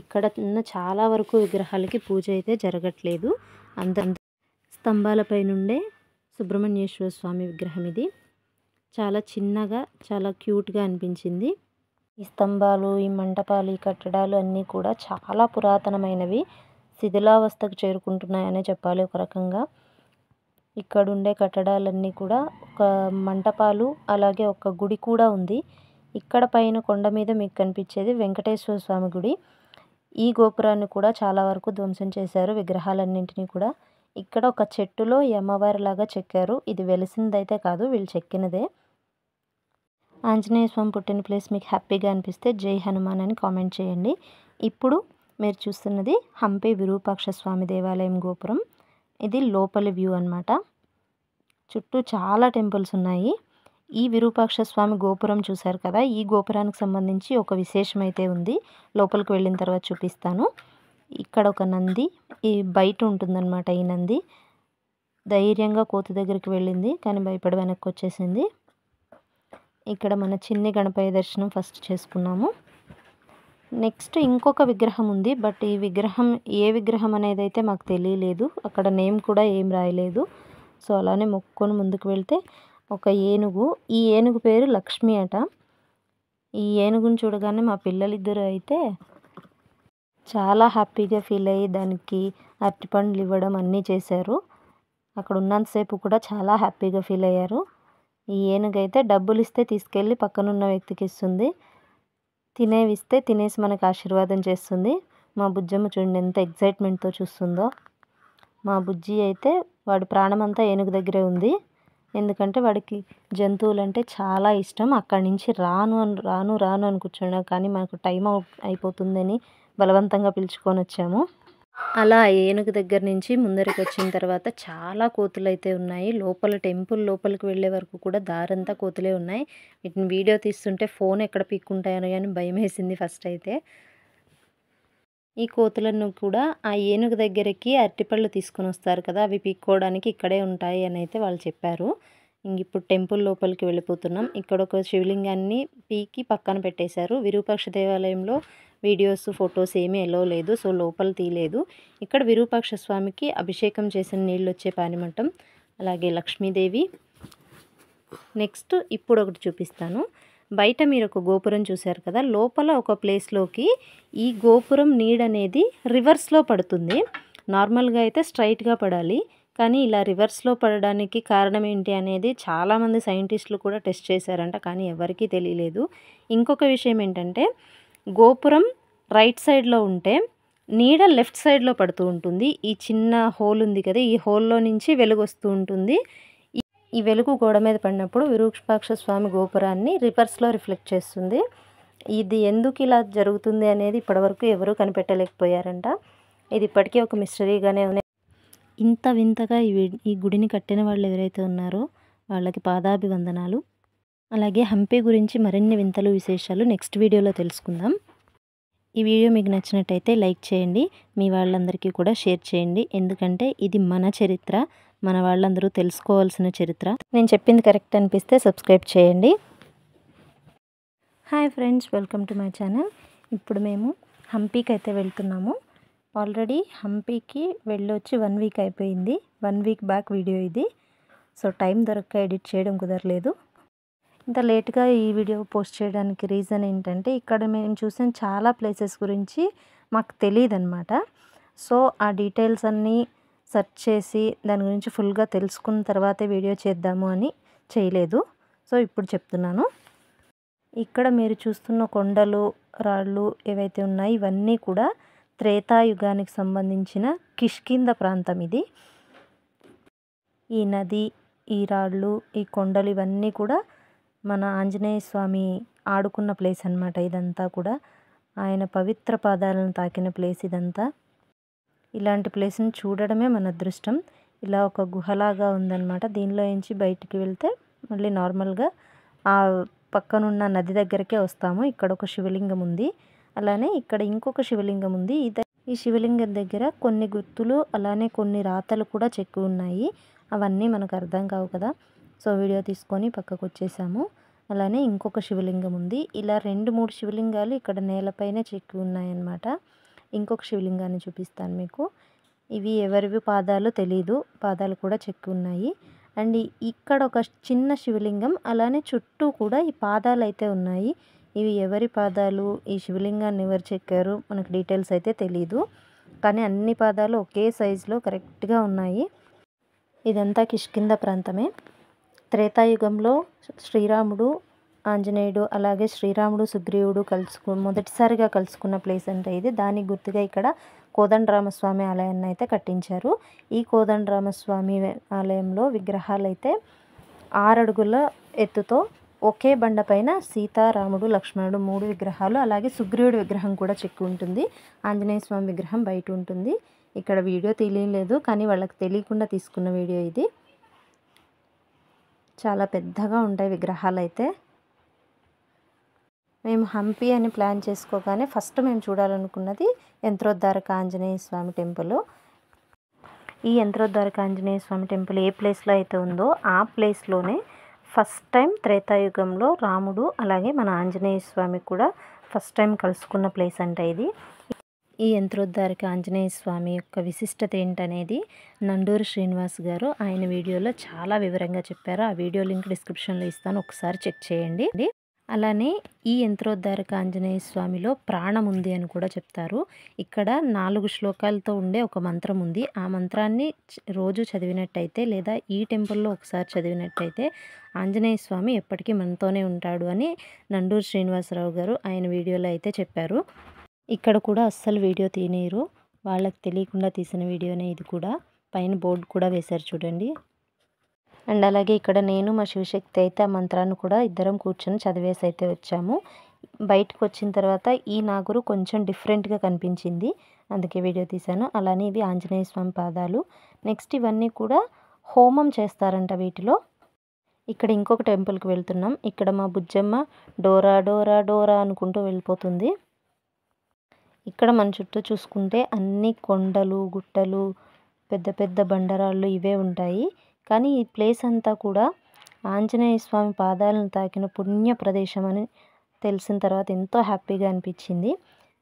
ఇక్కడ ఉన్న చాలా వరకు విగ్రహాలకి పూజ అయితే జరగట్లేదు. స్తంభాలపై నుండే సుబ్రహ్మణ్యేశ్వర స్వామి విగ్రహం ఇది. చాలా చిన్నగా చాలా క్యూట్గా అనిపించింది. ఈ స్తంభాలు, ఈ మంటపాలు, ఈ కట్టడాలు అన్నీ కూడా చాలా పురాతనమైనవి, శిథిలావస్థకు చేరుకుంటున్నాయనే చెప్పాలి ఒక రకంగా. ఇక్కడ ఉండే కట్టడాలన్నీ కూడా ఒక మంటపాలు, అలాగే ఒక గుడి కూడా ఉంది. ఇక్కడ పైన కొండ మీద మీకు కనిపించేది వెంకటేశ్వర స్వామి గుడి. ఈ గోపురాన్ని కూడా చాలా వరకు ధ్వంసం చేశారు, విగ్రహాలన్నింటినీ కూడా. ఇక్కడ ఒక చెట్టులో ఈ అమ్మవారిలాగా చెక్కారు. ఇది వెలిసిందైతే కాదు, వీళ్ళు చెక్కినదే. ఆంజనేయ స్వామి పుట్టిన ప్లేస్ మీకు హ్యాపీగా అనిపిస్తే జై హనుమాన్ అని కామెంట్ చేయండి. ఇప్పుడు మీరు చూస్తున్నది హంపి విరూపాక్ష స్వామి దేవాలయం గోపురం. ఇది లోపలి వ్యూ అన్నమాట. చుట్టూ చాలా టెంపుల్స్ ఉన్నాయి. ఈ విరూపాక్ష స్వామి గోపురం చూశారు కదా, ఈ గోపురానికి సంబంధించి ఒక విశేషం అయితే ఉంది. లోపలికి వెళ్ళిన తర్వాత చూపిస్తాను. ఇక్కడ ఒక నంది ఈ బయట ఉంటుందన్నమాట. ఈ నంది ధైర్యంగా కోతి దగ్గరికి వెళ్ళింది, కానీ భయపడి వెనక్కి వచ్చేసింది. ఇక్కడ మన చిన్ని గణపయ్య దర్శనం ఫస్ట్ చేసుకున్నాము. నెక్స్ట్ ఇంకొక విగ్రహం ఉంది, బట్ ఈ విగ్రహం ఏ విగ్రహం అనేది అయితే మాకు తెలియలేదు. అక్కడ నేమ్ కూడా ఏం రాయలేదు. సో అలానే మొక్కుకొని ముందుకు వెళ్తే ఒక ఏనుగు, ఈ ఏనుగు పేరు లక్ష్మి అట. ఈ ఏనుగుని చూడగానే మా పిల్లలిద్దరూ అయితే చాలా హ్యాపీగా ఫీల్ అయ్యి దానికి అరటిపండ్లు ఇవ్వడం అన్నీ చేశారు. అక్కడ ఉన్నంతసేపు కూడా చాలా హ్యాపీగా ఫీల్ అయ్యారు. ఈ ఏనుగు అయితే డబ్బులు ఇస్తే తీసుకెళ్ళి పక్కనున్న వ్యక్తికి ఇస్తుంది, తినేవిస్తే తినేసి మనకు ఆశీర్వాదం చేస్తుంది. మా బుజ్జమ్మ చూడండి ఎంత ఎగ్జైట్మెంట్తో చూస్తుందో. మా బుజ్జి అయితే వాడి ప్రాణమంతా ఏనుగు దగ్గరే ఉంది, ఎందుకంటే వాడికి జంతువులు అంటే చాలా ఇష్టం. అక్కడి నుంచి రాను అని కూర్చున్నాడు, కానీ మనకు టైం అయిపోతుందని బలవంతంగా పిలుచుకొని వచ్చాము. అలా ఏనుగు దగ్గర నుంచి ముందరికి వచ్చిన తర్వాత చాలా కోతులు అయితే ఉన్నాయి. లోపల టెంపుల్ లోపలికి వెళ్ళే వరకు కూడా దారంతా కోతులే ఉన్నాయి. వీటిని వీడియో తీస్తుంటే ఫోన్ ఎక్కడ పీక్కుంటాయో అని భయం వేసింది ఫస్ట్ అయితే. ఈ కోతులను కూడా ఆ ఏనుగు దగ్గరికి అరటిపళ్ళు తీసుకొని వస్తారు కదా, అవి పీక్కోవడానికి ఇక్కడే ఉంటాయి అని అయితే వాళ్ళు చెప్పారు. ఇప్పుడు టెంపుల్ లోపలికి వెళ్ళిపోతున్నాం. ఇక్కడ ఒక శివలింగాన్ని పీకి పక్కన పెట్టేశారు. విరూపాక్ష దేవాలయంలో వీడియోస్ ఫొటోస్ ఏమీ ఎలో లేదు, సో లోపల తీయలేదు. ఇక్కడ విరూపాక్ష స్వామికి అభిషేకం చేసిన నీళ్ళు వచ్చే పానిమట్టం, అలాగే లక్ష్మీదేవి. నెక్స్ట్ ఇప్పుడు ఒకటి చూపిస్తాను. బయట మీరు ఒక గోపురం చూశారు కదా, లోపల ఒక ప్లేస్లోకి ఈ గోపురం నీడనేది రివర్స్లో పడుతుంది. నార్మల్గా అయితే స్ట్రైట్గా పడాలి, కానీ ఇలా రివర్స్లో పడడానికి కారణం ఏంటి అనేది చాలామంది సైంటిస్టులు కూడా టెస్ట్ చేశారంట, కానీ ఎవరికీ తెలియలేదు. ఇంకొక విషయం ఏంటంటే, గోపురం రైట్ సైడ్లో ఉంటే నీడ లెఫ్ట్ సైడ్లో పడుతూ ఉంటుంది. ఈ చిన్న హోల్ ఉంది కదా, ఈ హోల్లో నుంచి వెలుగు వస్తూ ఉంటుంది. ఈ వెలుగు గోడ మీద పడినప్పుడు విరూపాక్ష స్వామి గోపురాన్ని రివర్స్లో రిఫ్లెక్ట్ చేస్తుంది. ఇది ఎందుకు ఇలా జరుగుతుంది అనేది ఇప్పటివరకు ఎవరూ కనిపెట్టలేకపోయారంట. ఇది ఇప్పటికీ ఒక మిస్టరీగానే ఉంది. ఇంత వింతగా ఈ గుడిని కట్టిన వాళ్ళు ఎవరైతే ఉన్నారో వాళ్ళకి పాదాభివందనాలు. అలాగే హంపి గురించి మరిన్ని వింతలు విశేషాలు నెక్స్ట్ వీడియోలో తెలుసుకుందాం. ఈ వీడియో మీకు నచ్చినట్టయితే లైక్ చేయండి, మీ వాళ్ళందరికీ కూడా షేర్ చేయండి, ఎందుకంటే ఇది మన చరిత్ర, మన వాళ్ళందరూ తెలుసుకోవాల్సిన చరిత్ర. నేను చెప్పింది కరెక్ట్ అనిపిస్తే సబ్స్క్రైబ్ చేయండి. Hi friends, welcome to my channel. ఇప్పుడు మేము హంపీకి అయితే వెళ్తున్నాము. ఆల్రెడీ హంపీకి వెళ్ళొచ్చి 1 వీక్ అయిపోయింది. 1 వీక్ బ్యాక్ వీడియో ఇది. సో టైం దొరక్క ఎడిట్ చేయడం కుదరలేదు. ఇంత లేట్గా ఈ వీడియో పోస్ట్ చేయడానికి రీజన్ ఏంటంటే, ఇక్కడ మేము చూసిన చాలా ప్లేసెస్ గురించి మాకు తెలియదన్నమాట. సో ఆ డీటెయిల్స్ అన్నీ సెర్చ్ చేసి దాని గురించి ఫుల్గా తెలుసుకున్న తర్వాతే వీడియో చేద్దాము అని చేయలేదు. సో ఇప్పుడు చెప్తున్నాను. ఇక్కడ మీరు చూస్తున్న కొండలు, రాళ్ళు ఏవైతే ఉన్నాయి ఇవన్నీ కూడా త్రేతాయుగానికి సంబంధించిన కిష్కింద ప్రాంతం ఇది. ఈ నది, ఈ రాళ్ళు, ఈ కొండలు ఇవన్నీ కూడా మన ఆంజనేయ స్వామి ఆడుకున్న ప్లేస్ అన్నమాట. ఇదంతా కూడా ఆయన పవిత్ర పాదాలను తాకిన ప్లేస్ ఇదంతా. ఇలాంటి ప్లేస్ని చూడడమే మన అదృష్టం. ఇలా ఒక గుహలాగా ఉందన్నమాట. దీనిలో నుంచి బయటికి వెళ్తే మళ్ళీ నార్మల్గా ఆ పక్కనున్న నది దగ్గరికే వస్తాము. ఇక్కడ ఒక శివలింగం ఉంది, అలానే ఇక్కడ ఇంకొక శివలింగం ఉంది. ఈ శివలింగం దగ్గర కొన్ని గుర్తులు అలానే కొన్ని రాతలు కూడా చెక్కి ఉన్నాయి. అవన్నీ మనకు అర్థం కావు కదా, సో వీడియో తీసుకొని పక్కకు వచ్చేసాము. అలానే ఇంకొక శివలింగం ఉంది. ఇలా 2-3 శివలింగాలు ఇక్కడ నేలపైన చెక్కి ఉన్నాయన్నమాట. ఇంకొక శివలింగాన్ని చూపిస్తాను మీకు. ఇవి ఎవరివి పాదాలు తెలీదు, పాదాలు కూడా చెక్కి ఉన్నాయి. అండ్ ఇక్కడ ఒక చిన్న శివలింగం, అలానే చుట్టూ కూడా ఈ పాదాలు అయితే ఉన్నాయి. ఇవి ఎవరి పాదాలు, ఈ శివలింగాన్ని ఎవరు చెక్కారు మనకు డీటెయిల్స్ అయితే తెలీదు. కానీ అన్ని పాదాలు ఒకే సైజులో కరెక్ట్గా ఉన్నాయి. ఇదంతా కిష్కింద ప్రాంతమే. త్రేతాయుగంలో శ్రీరాముడు, ఆంజనేయుడు, అలాగే శ్రీరాముడు సుగ్రీవుడు మొదటిసారిగా కలుసుకున్న ప్లేస్ అంటే ఇది. దానికి గుర్తుగా ఇక్కడ కోదండరామస్వామి ఆలయాన్ని అయితే కట్టించారు. ఈ కోదండరామస్వామి ఆలయంలో విగ్రహాలు అయితే 6 అడుగుల ఎత్తుతో ఒకే బండపైన సీతారాముడు, లక్ష్మణుడు 3 విగ్రహాలు, అలాగే సుగ్రీవుడి విగ్రహం కూడా చెక్కి ఉంటుంది. ఆంజనేయ స్వామి విగ్రహం బయట ఉంటుంది. ఇక్కడ వీడియో తెలియలేదు, కానీ వాళ్ళకి తెలియకుండా తీసుకున్న వీడియో ఇది. చాలా పెద్దగా ఉంటాయి విగ్రహాలు అయితే. మేము హంపి అని ప్లాన్ చేసుకోగానే ఫస్ట్ మేము చూడాలనుకున్నది యంత్రోద్ధారక ఆంజనేయ స్వామి టెంపుల్. ఈ యంత్రోద్ధారక ఆంజనేయ స్వామి టెంపుల్ ఏ ప్లేస్లో అయితే ఉందో ఆ ప్లేస్లోనే ఫస్ట్ టైం త్రేతాయుగంలో రాముడు అలాగే మన ఆంజనేయ స్వామి కూడా ఫస్ట్ టైం కలుసుకున్న ప్లేస్ అంట ఇది. ఈ యంత్రోద్ధారక ఆంజనేయ స్వామి యొక్క విశిష్టత ఏంటనేది నండూరి శ్రీనివాస్ గారు ఆయన వీడియోలో చాలా వివరంగా చెప్పారు. ఆ వీడియో లింక్ డిస్క్రిప్షన్లో ఇస్తాను, ఒకసారి చెక్ చేయండి. అలానే ఈ యంత్రోద్ధారక ఆంజనేయ స్వామిలో ప్రాణం ఉంది అని కూడా చెప్తారు. ఇక్కడ 4 శ్లోకాలతో ఉండే ఒక మంత్రం ఉంది. ఆ మంత్రాన్ని రోజు చదివినట్టయితే లేదా ఈ టెంపుల్లో ఒకసారి చదివినట్టయితే ఆంజనేయ స్వామి ఎప్పటికీ మనతోనే ఉంటాడు అని నండూరి శ్రీనివాసరావు గారు ఆయన వీడియోలో అయితే చెప్పారు. ఇక్కడ కూడా అస్సలు వీడియో తీయనీరు, వాళ్ళకి తెలియకుండా తీసిన వీడియోనే ఇది కూడా. పైన బోర్డు కూడా వేశారు చూడండి. అండ్ అలాగే ఇక్కడ నేను మా శివశక్తి అయితే ఆ మంత్రాన్ని కూడా ఇద్దరం కూర్చొని చదివేసి అయితే వచ్చాము. బయటకు వచ్చిన తర్వాత ఈ నాగురు కొంచెం డిఫరెంట్గా కనిపించింది, అందుకే వీడియో తీశాను. అలానే ఇవి ఆంజనేయ స్వామి పాదాలు. నెక్స్ట్ ఇవన్నీ కూడా హోమం చేస్తారంట వీటిలో. ఇక్కడ ఇంకొక టెంపుల్కి వెళ్తున్నాం. ఇక్కడ మా బుజ్జమ్మ డోరా డోరా డోరా అనుకుంటూ వెళ్ళిపోతుంది. ఇక్కడ మన చుట్టూ చూసుకుంటే అన్ని కొండలు, గుట్టలు, పెద్ద పెద్ద బండరాళ్ళు ఇవే ఉంటాయి. కానీ ఈ ప్లేస్ అంతా కూడా ఆంజనేయ స్వామి పాదాలను తాకిన పుణ్య ప్రదేశం అని తెలిసిన తర్వాత ఎంతో హ్యాపీగా అనిపించింది.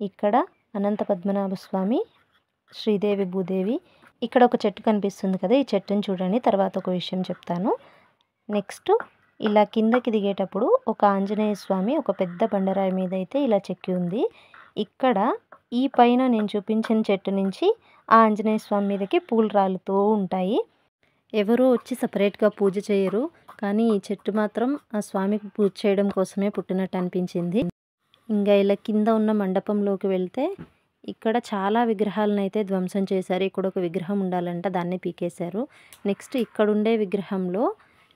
ఇక్కడ అనంత పద్మనాభ స్వామి, శ్రీదేవి, భూదేవి. ఇక్కడ ఒక చెట్టు కనిపిస్తుంది కదా, ఈ చెట్టుని చూడండి, తర్వాత ఒక విషయం చెప్తాను. నెక్స్ట్ ఇలా కిందకి దిగేటప్పుడు ఒక ఆంజనేయ స్వామి ఒక పెద్ద బండరాయి మీద అయితే ఇలా చెక్కి ఉంది. ఇక్కడ ఈ పైన నేను చూపించిన చెట్టు నుంచి ఆ ఆంజనేయ స్వామి మీదకి పూలు రాలుతూ ఉంటాయి. ఎవరూ వచ్చి సపరేట్గా పూజ చేయరు, కానీ ఈ చెట్టు మాత్రం ఆ స్వామికి పూజ చేయడం కోసమే పుట్టినట్టు అనిపించింది. ఇంకా ఇలా కింద ఉన్న మండపంలోకి వెళ్తే ఇక్కడ చాలా విగ్రహాలను అయితే ధ్వంసం చేశారు. ఇక్కడ ఒక విగ్రహం ఉండాలంట, దాన్ని పీకేశారు. నెక్స్ట్ ఇక్కడుండే విగ్రహంలో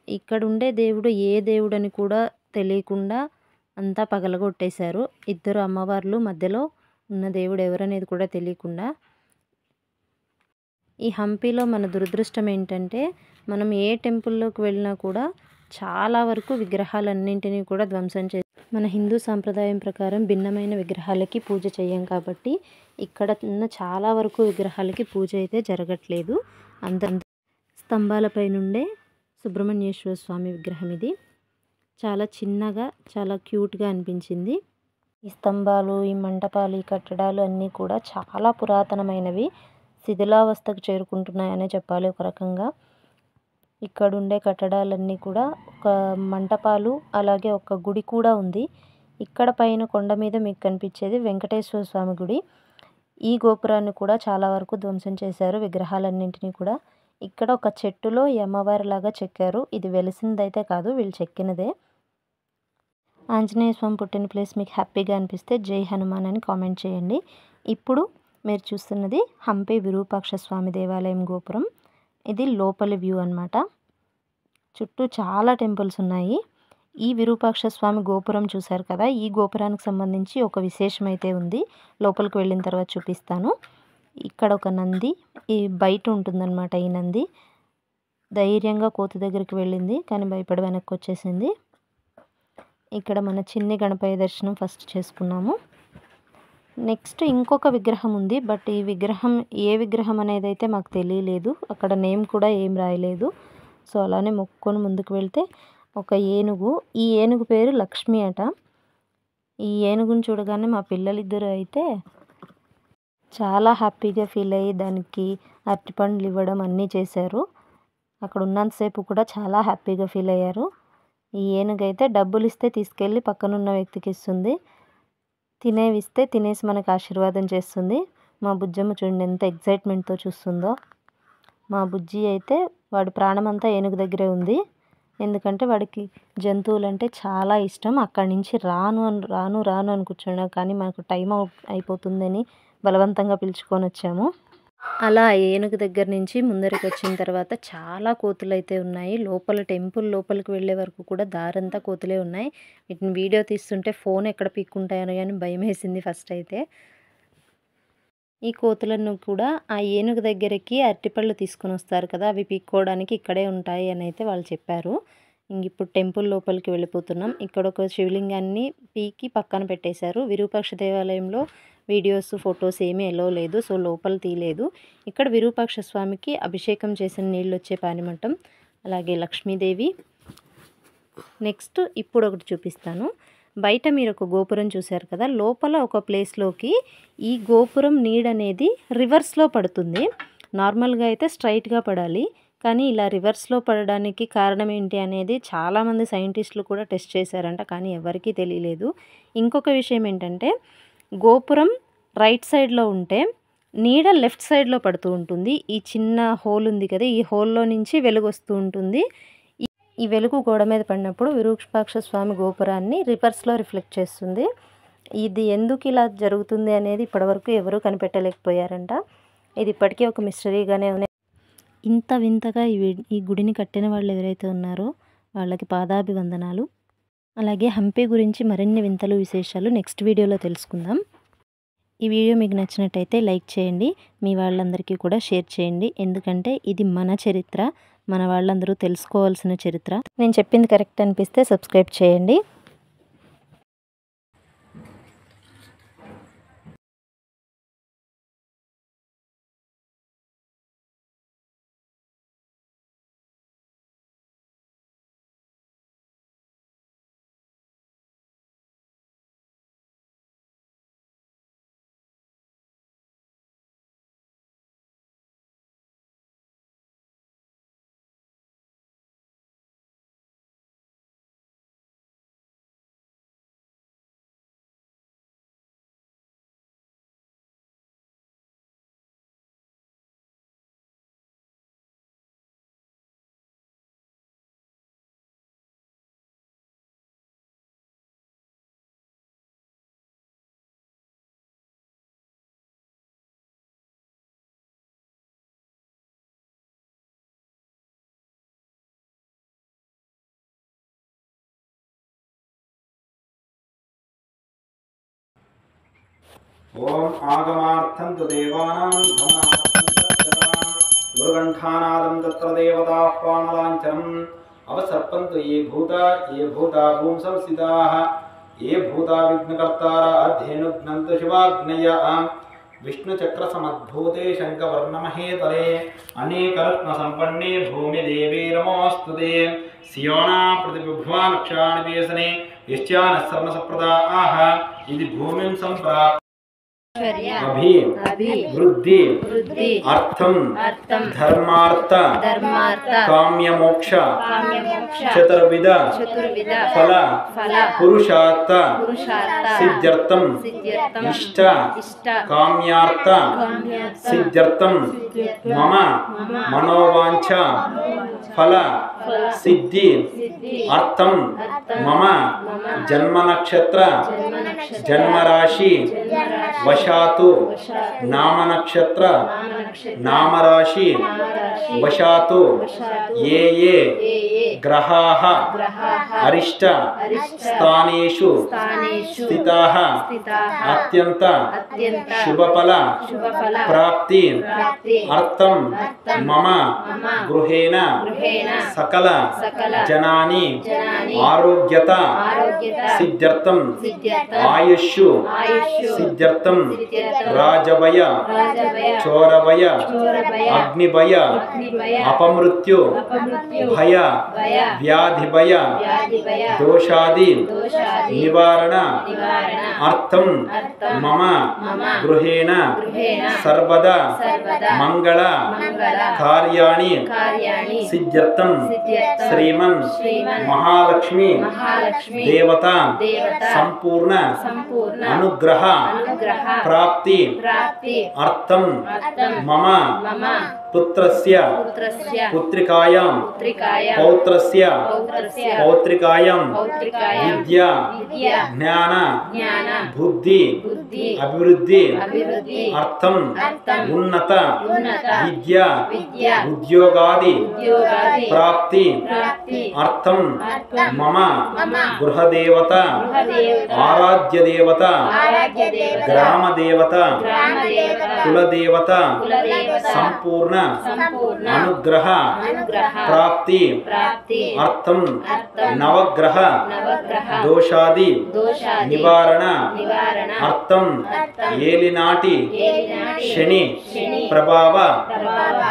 ఇక్కడుండే దేవుడు ఏ దేవుడని కూడా తెలియకుండా అంతా పగలగొట్టేశారు. 2 అమ్మవార్లు మధ్యలో ఉన్న దేవుడు ఎవరనేది కూడా తెలియకుండా. ఈ హంపీలో మన దురదృష్టం ఏంటంటే మనం ఏ టెంపుల్లోకి వెళ్ళినా కూడా చాలా వరకు విగ్రహాలన్నింటినీ కూడా ధ్వంసం చేసి మన హిందూ సాంప్రదాయం ప్రకారం భిన్నమైన విగ్రహాలకి పూజ చేయం కాబట్టి ఇక్కడ ఉన్న చాలా వరకు విగ్రహాలకి పూజ అయితే జరగట్లేదు. స్తంభాలపై నుండే సుబ్రహ్మణ్యేశ్వర స్వామి విగ్రహం ఇది. చాలా చిన్నగా చాలా క్యూట్గా అనిపించింది. ఈ స్తంభాలు, ఈ మంటపాలు, ఈ కట్టడాలు అన్నీ కూడా చాలా పురాతనమైనవి, శిథిలావస్థకు చేరుకుంటున్నాయనే చెప్పాలి ఒక రకంగా. ఇక్కడ ఉండే కట్టడాలన్నీ కూడా ఒక మంటపాలు, అలాగే ఒక గుడి కూడా ఉంది. ఇక్కడ పైన కొండ మీద మీకు కనిపించేది వెంకటేశ్వర స్వామి గుడి. ఈ గోపురాన్ని కూడా చాలా వరకు ధ్వంసం చేశారు, విగ్రహాలన్నింటినీ కూడా. ఇక్కడ ఒక చెట్టులో ఈ అమ్మవారిలాగా చెక్కారు. ఇది వెలిసిందైతే కాదు, వీళ్ళు చెక్కినదే. ఆంజనేయ స్వామి పుట్టిన ప్లేస్ మీకు హ్యాపీగా అనిపిస్తే జై హనుమాన్ అని కామెంట్ చేయండి. ఇప్పుడు మీరు చూస్తున్నది హంపి విరూపాక్ష స్వామి దేవాలయం గోపురం. ఇది లోపలి వ్యూ అన్నమాట. చుట్టూ చాలా టెంపుల్స్ ఉన్నాయి. ఈ విరూపాక్ష స్వామి గోపురం చూశారు కదా, ఈ గోపురానికి సంబంధించి ఒక విశేషం అయితే ఉంది. లోపలికి వెళ్ళిన తర్వాత చూపిస్తాను. ఇక్కడ ఒక నంది ఈ బయట ఉంటుందన్నమాట. ఈ నంది ధైర్యంగా కోతి దగ్గరికి వెళ్ళింది, కానీ భయపడి వెనక్కి వచ్చేసింది. ఇక్కడ మన చిన్ని గణపయ్య దర్శనం ఫస్ట్ చేసుకున్నాము. నెక్స్ట్ ఇంకొక విగ్రహం ఉంది, బట్ ఈ విగ్రహం ఏ విగ్రహం అనేది అయితే మాకు తెలియలేదు. అక్కడ నేమ్ కూడా ఏం రాయలేదు. సో అలానే మొక్కుకొని ముందుకు వెళ్తే ఒక ఏనుగు, ఈ ఏనుగు పేరు లక్ష్మి అట. ఈ ఏనుగుని చూడగానే మా పిల్లలిద్దరూ అయితే చాలా హ్యాపీగా ఫీల్ అయ్యి దానికి అరటిపండ్లు ఇవ్వడం అన్నీ చేశారు. అక్కడ ఉన్నంతసేపు కూడా చాలా హ్యాపీగా ఫీల్ అయ్యారు. ఈ ఏనుగైతే డబ్బులు ఇస్తే తీసుకెళ్ళి పక్కనున్న వ్యక్తికి ఇస్తుంది, తినేవి ఇస్తే తినేసి మనకు ఆశీర్వాదం చేస్తుంది. మా బుజ్జమ్మ చూడండి ఎంత ఎగ్జైట్మెంట్తో చూస్తుందో. మా బుజ్జి అయితే వాడి ప్రాణమంతా ఏనుగు దగ్గరే ఉంది, ఎందుకంటే వాడికి జంతువులంటే చాలా ఇష్టం. అక్కడి నుంచి రాను అని కూర్చున్నా, కానీ మనకు టైం అయిపోతుందని బలవంతంగా పిలుచుకొని వచ్చాము. అలా ఏనుగు దగ్గర నుంచి ముందరికి వచ్చిన తర్వాత చాలా కోతులు అయితే ఉన్నాయి. లోపల టెంపుల్ లోపలికి వెళ్ళే వరకు కూడా దారంతా కోతులే ఉన్నాయి. వీటిని వీడియో తీస్తుంటే ఫోన్ ఎక్కడ పీక్కుంటాయో అని భయం వేసింది ఫస్ట్ అయితే. ఈ కోతులను కూడా ఆ ఏనుగు దగ్గరికి అరటిపళ్ళు తీసుకొని వస్తారు కదా, అవి పీక్కోవడానికి ఇక్కడే ఉంటాయి అని అయితే వాళ్ళు చెప్పారు. ఇప్పుడు టెంపుల్ లోపలికి వెళ్ళిపోతున్నాం. ఇక్కడ ఒక శివలింగాన్ని పీకి పక్కన పెట్టేశారు. విరూపాక్ష దేవాలయంలో వీడియోస్ ఫొటోస్ ఏమీ ఎలో లేదు, సో లోపల తీయలేదు. ఇక్కడ విరూపాక్ష స్వామికి అభిషేకం చేసిన నీళ్ళు వచ్చే పానిమట్టం, అలాగే లక్ష్మీదేవి. నెక్స్ట్ ఇప్పుడు ఒకటి చూపిస్తాను. బయట మీరు ఒక గోపురం చూశారు కదా, లోపల ఒక ప్లేస్లోకి ఈ గోపురం నీడనేది రివర్స్లో పడుతుంది. నార్మల్గా అయితే స్ట్రైట్గా పడాలి, కానీ ఇలా రివర్స్లో పడడానికి కారణం ఏంటి అనేది చాలామంది సైంటిస్టులు కూడా టెస్ట్ చేశారంట, కానీ ఎవరికీ తెలియలేదు. ఇంకొక విషయం ఏంటంటే, గోపురం రైట్ సైడ్లో ఉంటే నీడ లెఫ్ట్ సైడ్లో పడుతూ ఉంటుంది. ఈ చిన్న హోల్ ఉంది కదా, ఈ హోల్లో నుంచి వెలుగు వస్తూ ఉంటుంది. ఈ వెలుగు గోడ మీద పడినప్పుడు విరూపాక్ష స్వామి గోపురాన్ని రివర్స్లో రిఫ్లెక్ట్ చేస్తుంది. ఇది ఎందుకు ఇలా జరుగుతుంది అనేది ఇప్పటివరకు ఎవరూ కనిపెట్టలేకపోయారంట. ఇది ఇప్పటికీ ఒక మిస్టరీగానే ఉంది. ఇంత వింతగా ఈ గుడిని కట్టిన వాళ్ళు ఎవరైతే ఉన్నారో వాళ్ళకి పాదాభివందనాలు. అలాగే హంపి గురించి మరిన్ని వింతలు విశేషాలు నెక్స్ట్ వీడియోలో తెలుసుకుందాం. ఈ వీడియో మీకు నచ్చినట్టయితే లైక్ చేయండి, మీ వాళ్ళందరికీ కూడా షేర్ చేయండి, ఎందుకంటే ఇది మన చరిత్ర, మన వాళ్ళందరూ తెలుసుకోవాల్సిన చరిత్ర. నేను చెప్పింది కరెక్ట్ అనిపిస్తే సబ్స్క్రైబ్ చేయండి. ఓం ఆగమార్థం తు దేవానాం ధనార్థం తచ్చతాం గురుగంఠానాదం తత్ర దేవతాహ్వానలాంఛనం అవసర్పంతు ఏ భూతా భూం సంస్థితాః ఏ భూతా విఘ్నకర్తారా అధ్యేనుఘ్నంతు శివాగ్నయ విష్ణుచక్ర సమద్భూతే శంఖవర్ణమహేతలే అనేకరత్న సంపన్నే భూమి దేవీ నమోస్తుతే సియోనా ప్రతిబిభ్వా లక్షానివేశనే యశ్చానః సప్రదాః ఇది భూమిం సంప్రాప్త వృద్ధి అర్థం ధర్మార్థ కామ్యమోక్ష చతుర్విధ ఫల పురుషార్థ సిద్ధ్యర్థం ఇష్ట కామ్యార్థ సిద్ధ్యర్థం మమ మనోవాంఛ ఫల సిద్ధి అర్థం మమ జన్మ నక్షత్ర జన్మరాశి వశాతు నామ నక్షత్ర నామరాశి వశాతు ఏ ఏ గ్రహాః అరిష్ట స్థానేషు స్థితాః అత్యంత శుభఫల ప్రాప్తి అర్థం మమ గృహేణ సకల జనాని ఆరోగ్యత సిద్ధ్యర్థం ఆయుష్షు సిద్ధ్యర్థం రాజభయ చోరభయ అగ్నిభయ అపమృత్యు భయ व्याधिभय दोषादि निवारण अर्थम मम गृहेण सर्वदा मंगल कार्याणि सिद्ध्यर्थम श्रीमन् महालक्ष्मी देवता संपूर्ण अनुग्रह प्राप्ति अर्थम मम पुत्रस्य पुत्रिकायां पौत्रस्य पौत्रिकायां विद्या ज्ञान बुद्धि अभिवृद्धि अर्थम उन्नत विद्या उद्योगादि प्राप्ति अर्थम मम गृहदेवता आराध्य देवता ग्राम देवता कुलदेवता संपूर्ण अनुग्रह प्राप्ति अर्थम नवग्रह दोषादि निवारण अर्थम ఏలినాటి శని ప్రభావ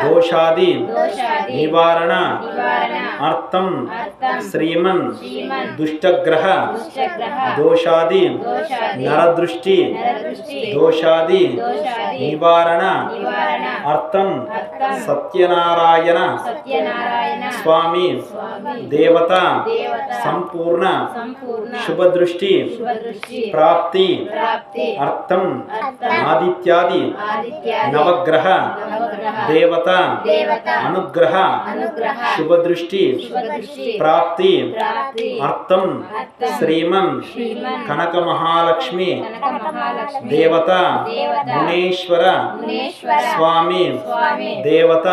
దోషాది నివారణ అర్థం శ్రీమన్ దుష్టగ్రహ దోషాది నరదృష్టి దోషాది నివారణ అర్థం సత్యనారాయణ స్వామి దేవత సంపూర్ణ శుభదృష్టి ప్రాప్తి అర్థం ఆదిత్యాది నవగ్రహ దేవత అనుగ్రహ శుభదృష్టి ప్రాప్తి అర్థం శ్రీమన్ కనక మహాలక్ష్మి దేవత మునేశ్వర స్వామి దేవత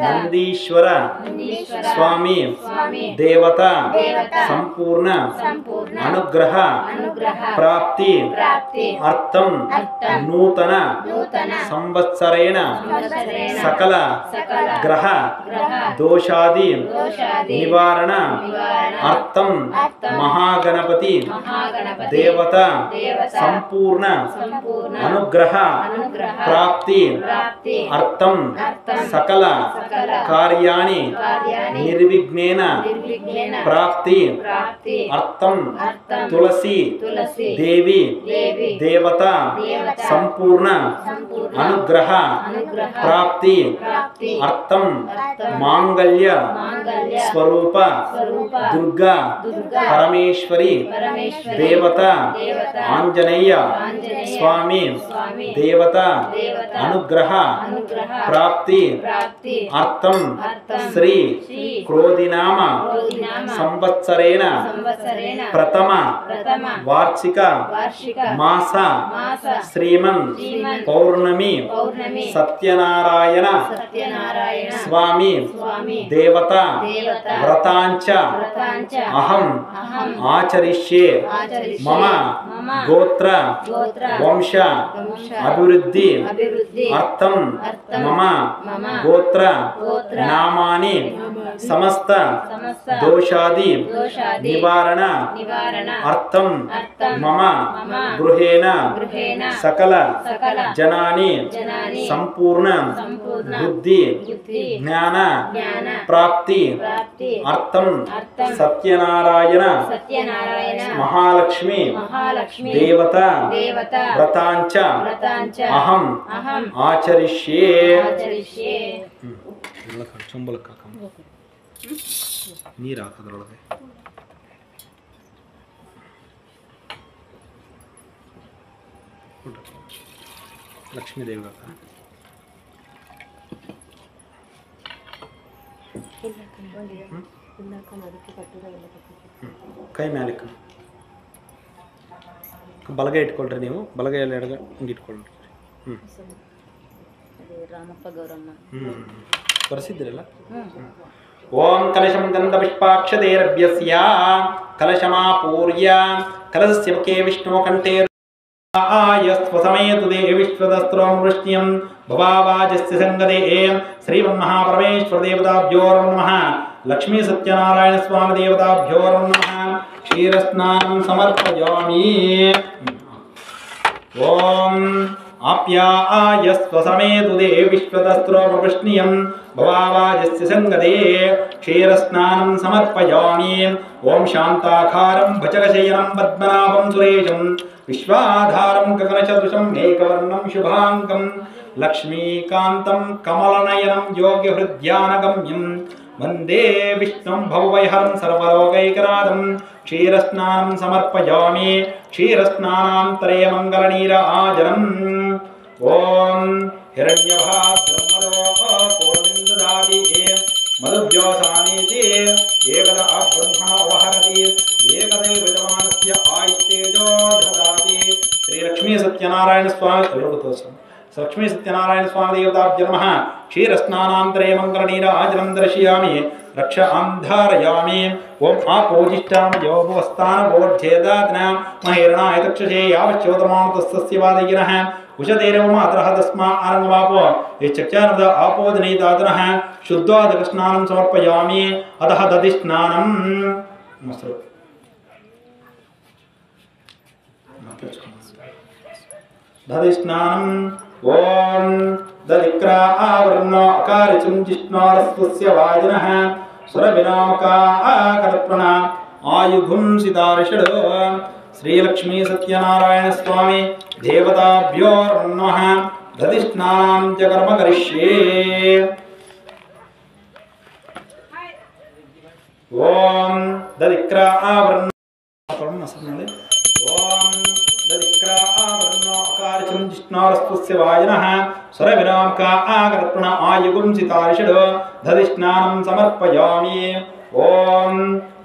నందీశ్వర స్వామి దేవత సంపూర్ణ అనుగ్రహ ప్రాప్తి అర్థం నూతన సంవత్సరేణ సకల గ్రహ దోషాది నివారణ అర్థం మహాగణపతి దేవత సంపూర్ణ అనుగ్రహ ప్రాప్తి అర్థం సకల కార్యాణి నిర్విఘ్నేన ప్రాప్తి అర్థం తులసి దేవి దేవత సంపూర్ణ అనుగ్రహ ప్రాప్తి అర్థం మాంగళ్య స్వరూప దుర్గా పరమేశ్వరి దేవత ఆంజనేయ స్వామి దేవత అనుగ్రహ ప్రాప్తి అర్థం శ్రీ క్రోధినామ సంవత్సరేణ ప్రథమ వార్షిక మాస శ్రీమన్ పౌర్ణమి సత్యనారాయణ స్వామి దేవత వ్రతాంచ అహం ఆచరిష్యే మమ గోత్ర వంశ అభివృద్ధి అర్థం మమ గోత్ర నామాని సమస్త దోషాది నివారణ అర్థం మమ గృహేణ సకల జనాని సంపూర్ణ బుద్ధి జ్ఞాన ప్రాప్తి అర్థం సత్యనారాయణ మహాలక్ష్మి దేవత వ్రతాంచ అహం ఆచరిష్యే ನೀರು ಹಾಕೋದ್ರೊಳಗೆ ಲಕ್ಷ್ಮೀದೇವಿ ಹಾಕ ಕೈ ಮೇಲೆ ಬಲಗೈ ಇಟ್ಕೊಳ್ರಿ ನೀವು ಬಲಗೈಯಲ್ಲಿ ಎಡಗ ಹಿಂಗೆ ಇಟ್ಕೊಳ್ರಿ ರಾಮಪ್ಪ ಗೌರಮ್ಮ ಬರ್ಸಿದ್ರಲ್ಲ ಓಂ ಕಲಶಂ ಗಂಧಪುಷ್ಪಾಕ್ಷತೆರಭ್ಯಸ್ಯ ಕಲಶಮಾಪೂರ್ಯ ಕಲಶಸ್ಯ ಮುಖೇ ವಿಷ್ಣು ಕಂಠೇ ಆಯಸ್ವಸಮೇತು ದೇವಿ ವಿಶ್ವದಸ್ತ್ರಂ ವೃಷ್ಣ್ಯಂ ಭವಾವಾಜಸ್ಯ ಸಂಗದೇ ಶ್ರೀಮನ್ಮಹಾಪರಮೇಶ್ವರ ದೇವತಾಭ್ಯೋ ನಮಃ ಲಕ್ಷ್ಮೀ ಸತ್ಯನಾರಾಯಣ ಸ್ವಾಮಿ ದೇವತಾಭ್ಯೋ ನಮಃ ಕ್ಷೀರಸ್ನಾನಂ ಸಮರ್ಪಯಾಮಿ ಓಂ आप्यायस्वसमेतुदे विश्वतस्त्रोपृष्णियं भवावाजस्य संगदे क्षीरस्नानं समर्पयामि ओम शांताकारं भचकशयनं पद्मनाभं सुरेशं विश्वाधारं गगनसदृशं मेघवर्णं शुभांगं लक्ष्मीकान्तं कमलनयनं योग्यहृद्यानगम्यं वंदे विष्णुं भववैहरं सर्वलोकैकनाथं क्षीरस्नानं समर्पयामि क्षीरस्नानान्तरे मङ्गलनीराजनम् ओम हिरण्यभाद्रह्मदोपोर्निन्ददाति मधुव्योसानीति एकदा ब्रह्मणोपहरति एकदैव यजमानस्य आयुस्तेजो ददाति श्री लक्ष्मी सत्यनारायण स्वामी लक्ष्मी सत्यनारायण स्वामी देवताभ्यो नमः क्षीरस्नानान्तरे मङ्गलनीराजनं दर्शयामि रक्षां धारयामि ओम आपोजिष्ठामयो भुवस्थानवोर्ध्येदात्ना महेरणाय तक्षसे यावच्चोदमानतस्य वादयिनः उषदेरव मातरः तस्मा आरङ्गवापो यच्चक्षानद आपोदनीदातनः शुद्धादकस्नानं समर्पयामि अतः दधिस्नानं दधिस्नानं ओम दधिक्रा आवर्ण अकारिचं जिष्णोरस्वस्य वाजिनः सुरविनाका आकर्पणा आयुधुं सितार्षड श्री लक्ष्मी सत्यनारायण स्वामी देवताभ्यो नमः दधिस्नानं च कर्म करिष्ये ओम दधिक्रा आवर्ण ओम दधिक्रा आवर्ण अकारिचं जिष्णोरस्वस्य वाजिनः सुरविनाका आकर्पण आयुधुं सितार्षड दधिस्नानं समर्पयामि ओम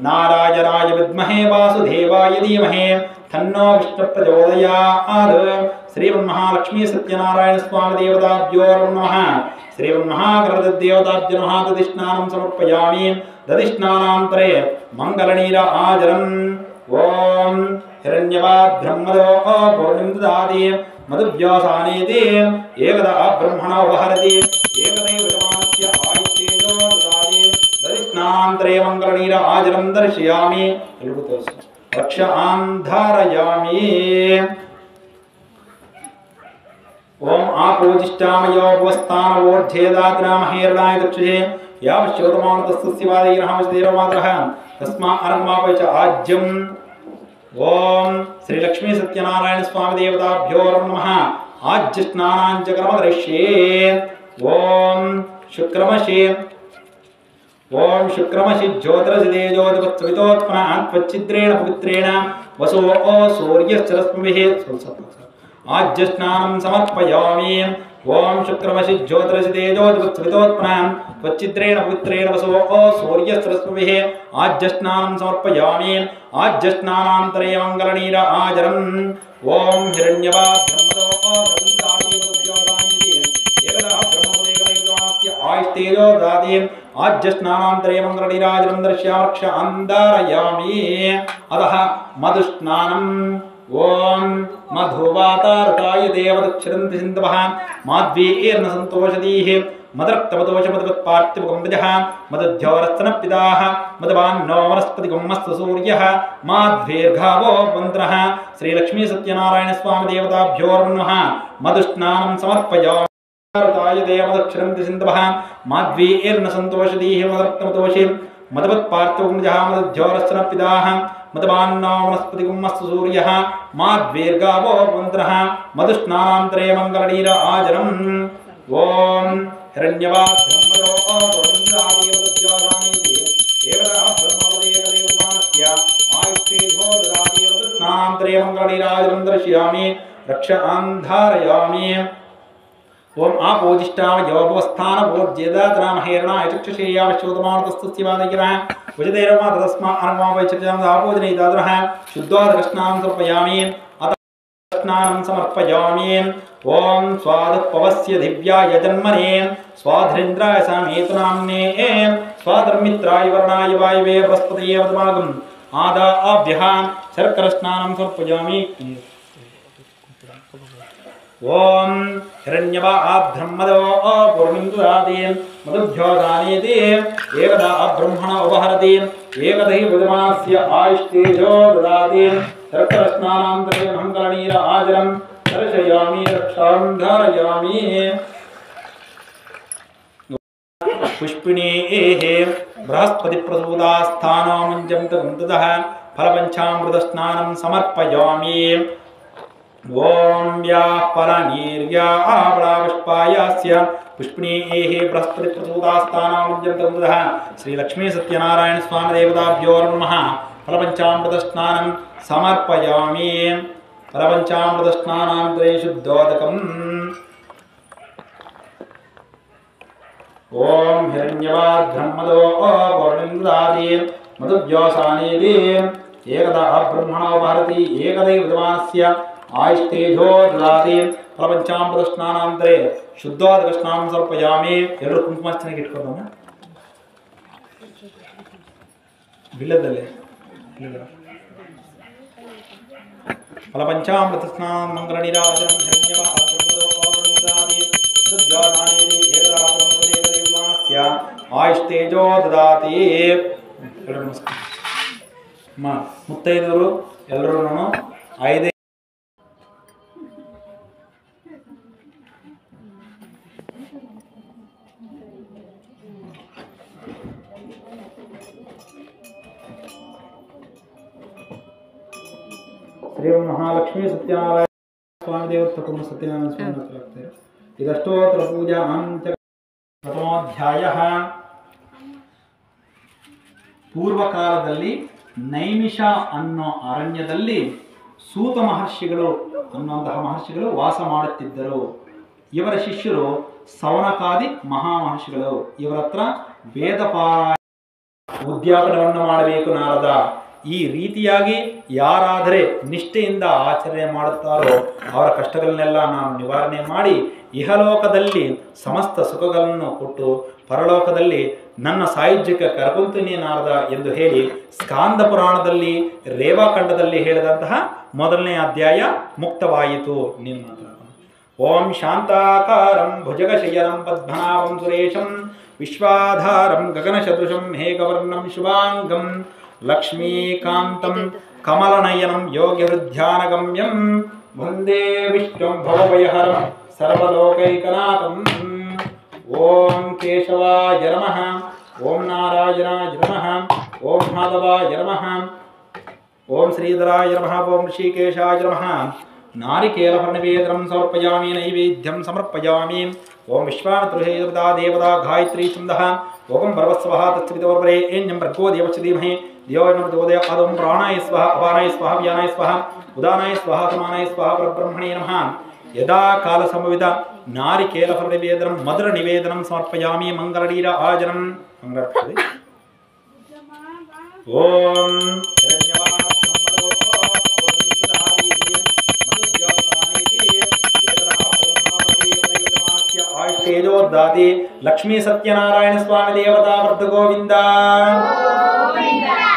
नारायणाय विद्महे वासुदेवाय धीमहि तन्नो विष्णु प्रचोदयात् श्रीमन्महालक्ष्मी सत्यनारायण स्वामी देवताभ्यो नमः श्रीमन्महागणपतिदेवताभ्यो नमः दधिस्नानं समर्पयामि दधिस्नानान्तरे मङ्गलनीराजनम् ओम हिरण्यवाद्ब्रह्मदो पूर्णं मधुव्यासानीति एकदा ब्रह्मणोपहरति एकदैव यजमानस्य आयुस्तेजो ददाति दधिस्नानान्तरे मङ्गलनीराजनं दर्शयामि रक्षां धारयामि ओम आपोजिष्ठामयो भुवस्थानवोर्ध्येदात्ना महेरणाय तक्षसे यावच्चोदमानतस्य वादयिनः वसुदेवमातरः तस्मा आरङ्गवापय च आज्यम् ओम श्री लक्ष्मी सत्यनारायण स्वामी देवताभ्यो नमः आज्य स्नानां च कर्म करिष्ये ओम शुक्रमशि ज्योतिरसितेजोतिपत्सवितोत्पन्नात् त्वच्चिद्रेण पवित्रेण वसो सूर्यश्च रश्मिभिः आज्य स्नानं समर्पयामि ओम शुक्रमशि ज्योतिरसितेजोतिपत्सवितोत्पन्नात् त्वच्चिद्रेण पवित्रेण वसो सूर्यश्च रश्मिभिः आज्य स्नानं समर्पयामि आज्य स्नानान्तरे मङ्गलनीराजनम् ओम हिरण्यवाद्ब्रह्मदो आयुस्तेजो ददाति आज्य स्नानान्तरे मङ्गलनीराजनं दर्शयामि रक्षां धारयामि अतः मधुस्नानम् ओम मधुवातारताय देवदक्षरन्ति सिन्धवः माध्वीर्न सन्तोषदीः मदरक्तवतोष मदवत्पार्थिवगम्बजः मदध्योरस्तनपिताः मदवान्नो वनस्पतिगुम्मस्तु सूर्यः माध्वीर्घावो मन्त्रः श्रीलक्ष्मी सत्यनारायण स्वामी देवताभ्यो नमः मधुस्नानं समर्पयामि ताय देवदक्षरन्ति सिन्धवः माध्वीर्न सन्तोषदीः मदरक्तवतोषि मदवत्पार्थिवगम्बजः मदध्योरस्तनपिताः मदवान्नो वनस्पतिगुम्मस्तु सूर्यः माध्वीर्घावो मन्त्रः मधुस्नानान्तरे मङ्गलनीराजनम् ओम हिरण्यवाद्ब्रह्मदो पूर्णं एकदा ब्रह्मवदेवदेवमानस्य आयुस्तेजो ददाति मधुस्नानान्तरे मङ्गलनीराजनं दर्शयामि रक्षां धारयामि ओम आपोजिष्ठामयो भुवस्थानवोर्ध्येदात्ना महेरणाय चक्षसे यावच्चोदमानतस्य वादयिनः उषदेरव मातरः तस्मा आरङ्गवापय चक्षानद आपोदनीदातनः शुद्धादकस्नानं समर्पयामि स्नानं समर्पयामि ओम स्वादुपवस्य दिव्याय जन्मने स्वाधृन्द्राय सामेतुनाम्ने स्वाधर्मित्राय वर्णाय वायवे बृहस्पतये वदमागम् आदाभ्यः शर्करस्नानं समर्पयामि ओम हिरण्यवाद्ब्रह्मदो पूर्णं ददाति मधुभ्योदानीति एकदा ब्रह्मण उपहरति एकदैव यजमानस्य आयुस्तेजो ददाति शर्करस्नानान्तरे मङ्गलनीराजनं दर्शयामि रक्षां धारयामि पुष्पिणीः बृहस्पतिप्रसूदास्थानामुञ्जन्तः फलपञ्चामृतस्नानं समर्पयामि ओम व्यापरनीर्व्यापलापुष्पायास्य पुष्पिणीः बृहस्पतिप्रसूदास्थानामुञ्जन्तः श्री लक्ष्मी सत्यनारायण स्वामी देवताभ्यो नमः फलपञ्चामृतस्नानं समर्पयामि फलपञ्चामृतस्नानान्तरे शुद्धोदकम् ओम हिरण्यवाद्ब्रह्मदो वर्णिन्दादि मधुव्योसानीति एकदा ब्रह्मणो भारती एकदैव विद्वानस्य आयुष्तेजो ददाति फलपञ्चामृतस्नानान्तरे शुद्धोदकस्नानं समर्पयामि ಎಲ್ಲರೂ ಕುಂಕುಮಾರ್ಚನೆಗೆ ಇಟ್ಕೊಂಡೋಣ ಬಿಲ್ಲದಲ್ಲೇ फलपञ्चामृतस्नानं मंगलनिराजनं हिरण्यवाद्ब्रह्मदो वर्णिन्दादि मधुव्योसानीति एकदा आयुष्तेजो ददाति मुತ್ತೈದರು ಎಲ್ಲರೂ ಐದೇ ಶ್ರೀ ಮಹಾಲಕ್ಷ್ಮೀ ಸತ್ಯನಾರಾಯಣ ಸ್ವಾಮಿ ದೇವಸ್ಥಾನ ಸತ್ಯನಾರಾಯಣ ಸ್ವಾಮಿ ಹತ್ರ ಆಗ್ತಾರೆ ಇದಷ್ಟೋತ್ರ ಪೂಜಾ ಅಂತ್ಯ ಪ್ರಥಮೋಧ್ಯಾಯ ಪೂರ್ವಕಾಲದಲ್ಲಿ ನೈಮಿಷ ಅನ್ನೋ ಅರಣ್ಯದಲ್ಲಿ ಸೂತ ಮಹರ್ಷಿಗಳು ಅನ್ನುವಂತಹ ಮಹರ್ಷಿಗಳು ವಾಸ ಮಾಡುತ್ತಿದ್ದರು. ಇವರ ಶಿಷ್ಯರು ಸೌನಕಾದಿ ಮಹಾಮಹರ್ಷಿಗಳು. ಇವರ ಹತ್ರ ವೇದ ಉದ್ಯಾಪನವನ್ನು ಮಾಡಬೇಕು ನಾರದ. ಈ ರೀತಿಯಾಗಿ ಯಾರಾದರೆ ನಿಷ್ಠೆಯಿಂದ ಆಚರಣೆ ಮಾಡುತ್ತಾರೋ ಅವರ ಕಷ್ಟಗಳನ್ನೆಲ್ಲ ನಾನು ನಿವಾರಣೆ ಮಾಡಿ ಇಹಲೋಕದಲ್ಲಿ ಸಮಸ್ತ ಸುಖಗಳನ್ನು ಕೊಟ್ಟು ಪರಲೋಕದಲ್ಲಿ ನನ್ನ ಸಾಯುಜ್ಯಕ್ಕೆ ಕರೆಕೊಂತೀನಿ ನಾರದ ಎಂದು ಹೇಳಿ ಸ್ಕಾಂದ ಪುರಾಣದಲ್ಲಿ ರೇವಾಖಂಡದಲ್ಲಿ ಹೇಳಿದಂತಹ ಮೊದಲನೇ ಅಧ್ಯಾಯ ಮುಕ್ತವಾಯಿತು. ನಿಮ್ಮ ಓಂ ಶಾಂತಾಕಾರಂ ಭುಜಗಶಯನಂ ಪದ್ಮನಾಭಂ ಸುರೇಶಂ ವಿಶ್ವಾಧಾರಂ ಗಗನಸದೃಶಂ ಮೇಘವರ್ಣಂ ಶುಭಾಂಗಂ ಲಕ್ಷ್ಮೀಕಾಂತಂ ಕಮಲನಯನಂ ಯೋಗಿಹೃಧ್ಯಾನಗಮ್ಯಂ ವಂದೇ ವಿಷ್ಣುಂ ಭವಭಯಹರಂ ಸರ್ವಲೋಕೈಕನಾಥಂ. ಓಂ ಕೇಶವಾಯ ನಮಃ, ಓಂ ನಾರಾಯಣಾಯ ನಮಃ, ಓಂ ಮಾಧವಾಯ ನಮಃ, ಓಂ ಶ್ರೀಧರಾಯ ನಮಃ, ಓಂ ಋಷಿಕೇಶಾಯ ನಮಃ. ನಾರಿಕೇಲಫಲನಿವೇದನಂ ಸಮರ್ಪಯಾಮಿ, ನೈವೇದ್ಯಂ ಸಮರ್ಪಯಾಮಿ. ಓಂ ವಿಶ್ವಾಮಿತ್ರೇ ದೇವತಾ ಗಾಯತ್ರಿ ಛಂದಃ. ಓಂ ಭರ್ವಸ್ವಃ ತತ್ಸವಿತುರ್ವರೆ ಏನ್ಯಂ ಭರ್ಗೋ ದೇವಶ್ಚ ಧೀಮಹಿ ಧಿಯೋ ಯೋ ಪ್ರಚೋದಯ. ಆದಂ ಪ್ರಾಣಾಯ ಸ್ವಃ ಅಪಾನಾಯ ಸ್ವಃ ವ್ಯಾನಾಯ ಸ್ವಃ ಉದಾನಾಯ ಸ್ವಃ ಸಮಾನಾಯ ಸ್ವಃ ಪರಬ್ರಹ್ಮಣೇ ನಮಃ. ಯದಾ ಕಾಲ ಸಂಭವಿತ ನಾರಿಕೇಲಫಲ ನಿವೇದನಂ ಮಧುರ ನಿವೇದನಂ ಸಮರ್ಪಯಾಮಿ. ಮಂಗಲನೀರ ಆಜನಂ ಮಂಗಳಾರ್ಪಣೆ. ಓಂ ಆಯುಷ್ೇಜೋದಾತಿ ಲಕ್ಷ್ಮೀ ಸತ್ಯನಾರಾಯಣ ಸ್ವಾಮಿ ದೇವತಾ ವರ್ಧ ಗೋವಿಂದ.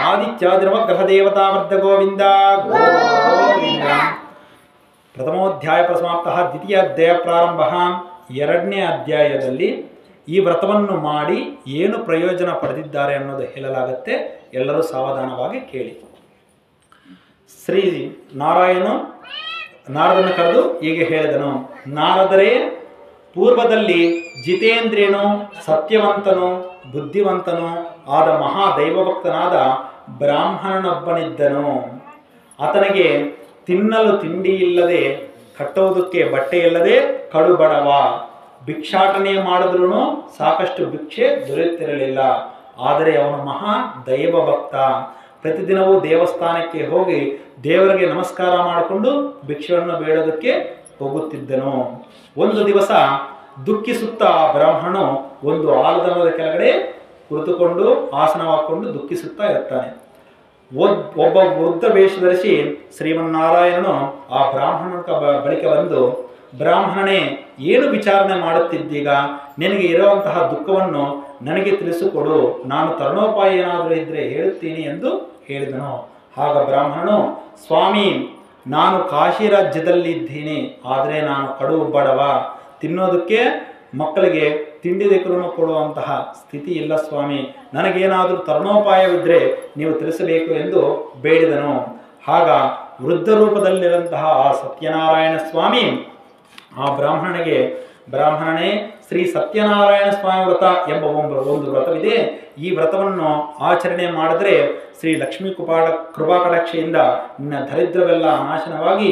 ಆದಿತ್ಯಾದಿನವಗ್ರಹ ದೇವತಾ ವರ್ಧ ಗೋವಿಂದ ಗೋವಿಂದ. ಪ್ರಥಮೋಧ್ಯಾಯ ಪ್ರಸಮಾಪ್ತ, ದ್ವಿತೀಯ ಅಧ್ಯಾಯ ಪ್ರಾರಂಭ. ಎರಡನೇ ಅಧ್ಯಾಯದಲ್ಲಿ ಈ ವ್ರತವನ್ನು ಮಾಡಿ ಏನು ಪ್ರಯೋಜನ ಪಡೆದಿದ್ದಾರೆ ಅನ್ನೋದು ಹೇಳಲಾಗುತ್ತೆ. ಎಲ್ಲರೂ ಸಾವಧಾನವಾಗಿ ಕೇಳಿ. ಶ್ರೀ ನಾರದನ್ನು ಕರೆದು ಹೀಗೆ ಹೇಳಿದನು. ನಾರದರೇ, ಪೂರ್ವದಲ್ಲಿ ಜಿತೇಂದ್ರಿಯನು, ಸತ್ಯವಂತನು, ಬುದ್ಧಿವಂತನು ಆದ ಮಹಾದೈವಭಕ್ತನಾದ ಬ್ರಾಹ್ಮಣನೊಬ್ಬನಿದ್ದನು. ಆತನಿಗೆ ತಿನ್ನಲು ತಿಂಡಿ ಇಲ್ಲದೆ, ಕಟ್ಟುವುದಕ್ಕೆ ಬಟ್ಟೆ ಇಲ್ಲದೆ ಕಡುಬಡವ. ಭಿಕ್ಷಾಟನೆ ಮಾಡಿದ್ರೂ ಸಾಕಷ್ಟು ಭಿಕ್ಷೆ ದೊರೆಯುತ್ತಿರಲಿಲ್ಲ. ಆದರೆ ಅವನು ಮಹಾ ದೈವಭಕ್ತ. ಪ್ರತಿದಿನವೂ ದೇವಸ್ಥಾನಕ್ಕೆ ಹೋಗಿ ದೇವರಿಗೆ ನಮಸ್ಕಾರ ಮಾಡಿಕೊಂಡು ಭಿಕ್ಷೆಯನ್ನು ಬೇಡೋದಕ್ಕೆ ಹೋಗುತ್ತಿದ್ದನು. ಒಂದು ದಿವಸ ದುಃಖಿಸುತ್ತಾ ಬ್ರಾಹ್ಮಣನು ಒಂದು ಆಲದ ಕೆಳಗಡೆ ಕುಳಿತುಕೊಂಡು ಆಸನ ಹಾಕೊಂಡು ದುಃಖಿಸುತ್ತಾ ಇರ್ತಾನೆ. ಒಬ್ಬ ವೃದ್ಧ ವೇಷ ಧರಿಸಿ ಶ್ರೀಮನ್ನಾರಾಯಣನು ಆ ಬ್ರಾಹ್ಮಣನ ಬಳಿಕ ಬಂದು, ಬ್ರಾಹ್ಮಣನೇ, ಏನು ವಿಚಾರಣೆ ಮಾಡುತ್ತಿದ್ದೀಗ? ನಿನಗೆ ಇರುವಂತಹ ದುಃಖವನ್ನು ನನಗೆ ತಿಳಿಸಿಕೊಡು, ನಾನು ತರುಣೋಪಾಯ ಏನಾದರೂ ಇದ್ದರೆ ಹೇಳುತ್ತೀನಿ ಎಂದು ಹೇಳಿದನು. ಆಗ ಬ್ರಾಹ್ಮಣನು, ಸ್ವಾಮಿ, ನಾನು ಕಾಶಿ ರಾಜ್ಯದಲ್ಲಿದ್ದೀನಿ, ಆದರೆ ನಾನು ಕಡು ಬಡವ. ತಿನ್ನೋದಕ್ಕೆ ಮಕ್ಕಳಿಗೆ ತಿಂಡಿ ದಿಕ್ಕನ್ನು ಕೊಡುವಂತಹ ಸ್ಥಿತಿ ಇಲ್ಲ ಸ್ವಾಮಿ. ನನಗೇನಾದರೂ ತರುಣೋಪಾಯವಿದ್ದರೆ ನೀವು ತಿಳಿಸಬೇಕು ಎಂದು ಬೇಡಿದನು. ಆಗ ವೃದ್ಧ ರೂಪದಲ್ಲಿರುವಂತಹ ಆ ಸತ್ಯನಾರಾಯಣ ಸ್ವಾಮಿ ಆ ಬ್ರಾಹ್ಮಣನೇ ಶ್ರೀ ಸತ್ಯನಾರಾಯಣ ಸ್ವಾಮಿ ವ್ರತ ಎಂಬ ಒಂದು ವ್ರತವಿದೆ. ಈ ವ್ರತವನ್ನು ಆಚರಣೆ ಮಾಡಿದ್ರೆ ಶ್ರೀ ಲಕ್ಷ್ಮೀ ಕೃಪಾ ಕಟಾಕ್ಷೆಯಿಂದ ನಿನ್ನ ದರಿದ್ರವೆಲ್ಲ ನಾಶನವಾಗಿ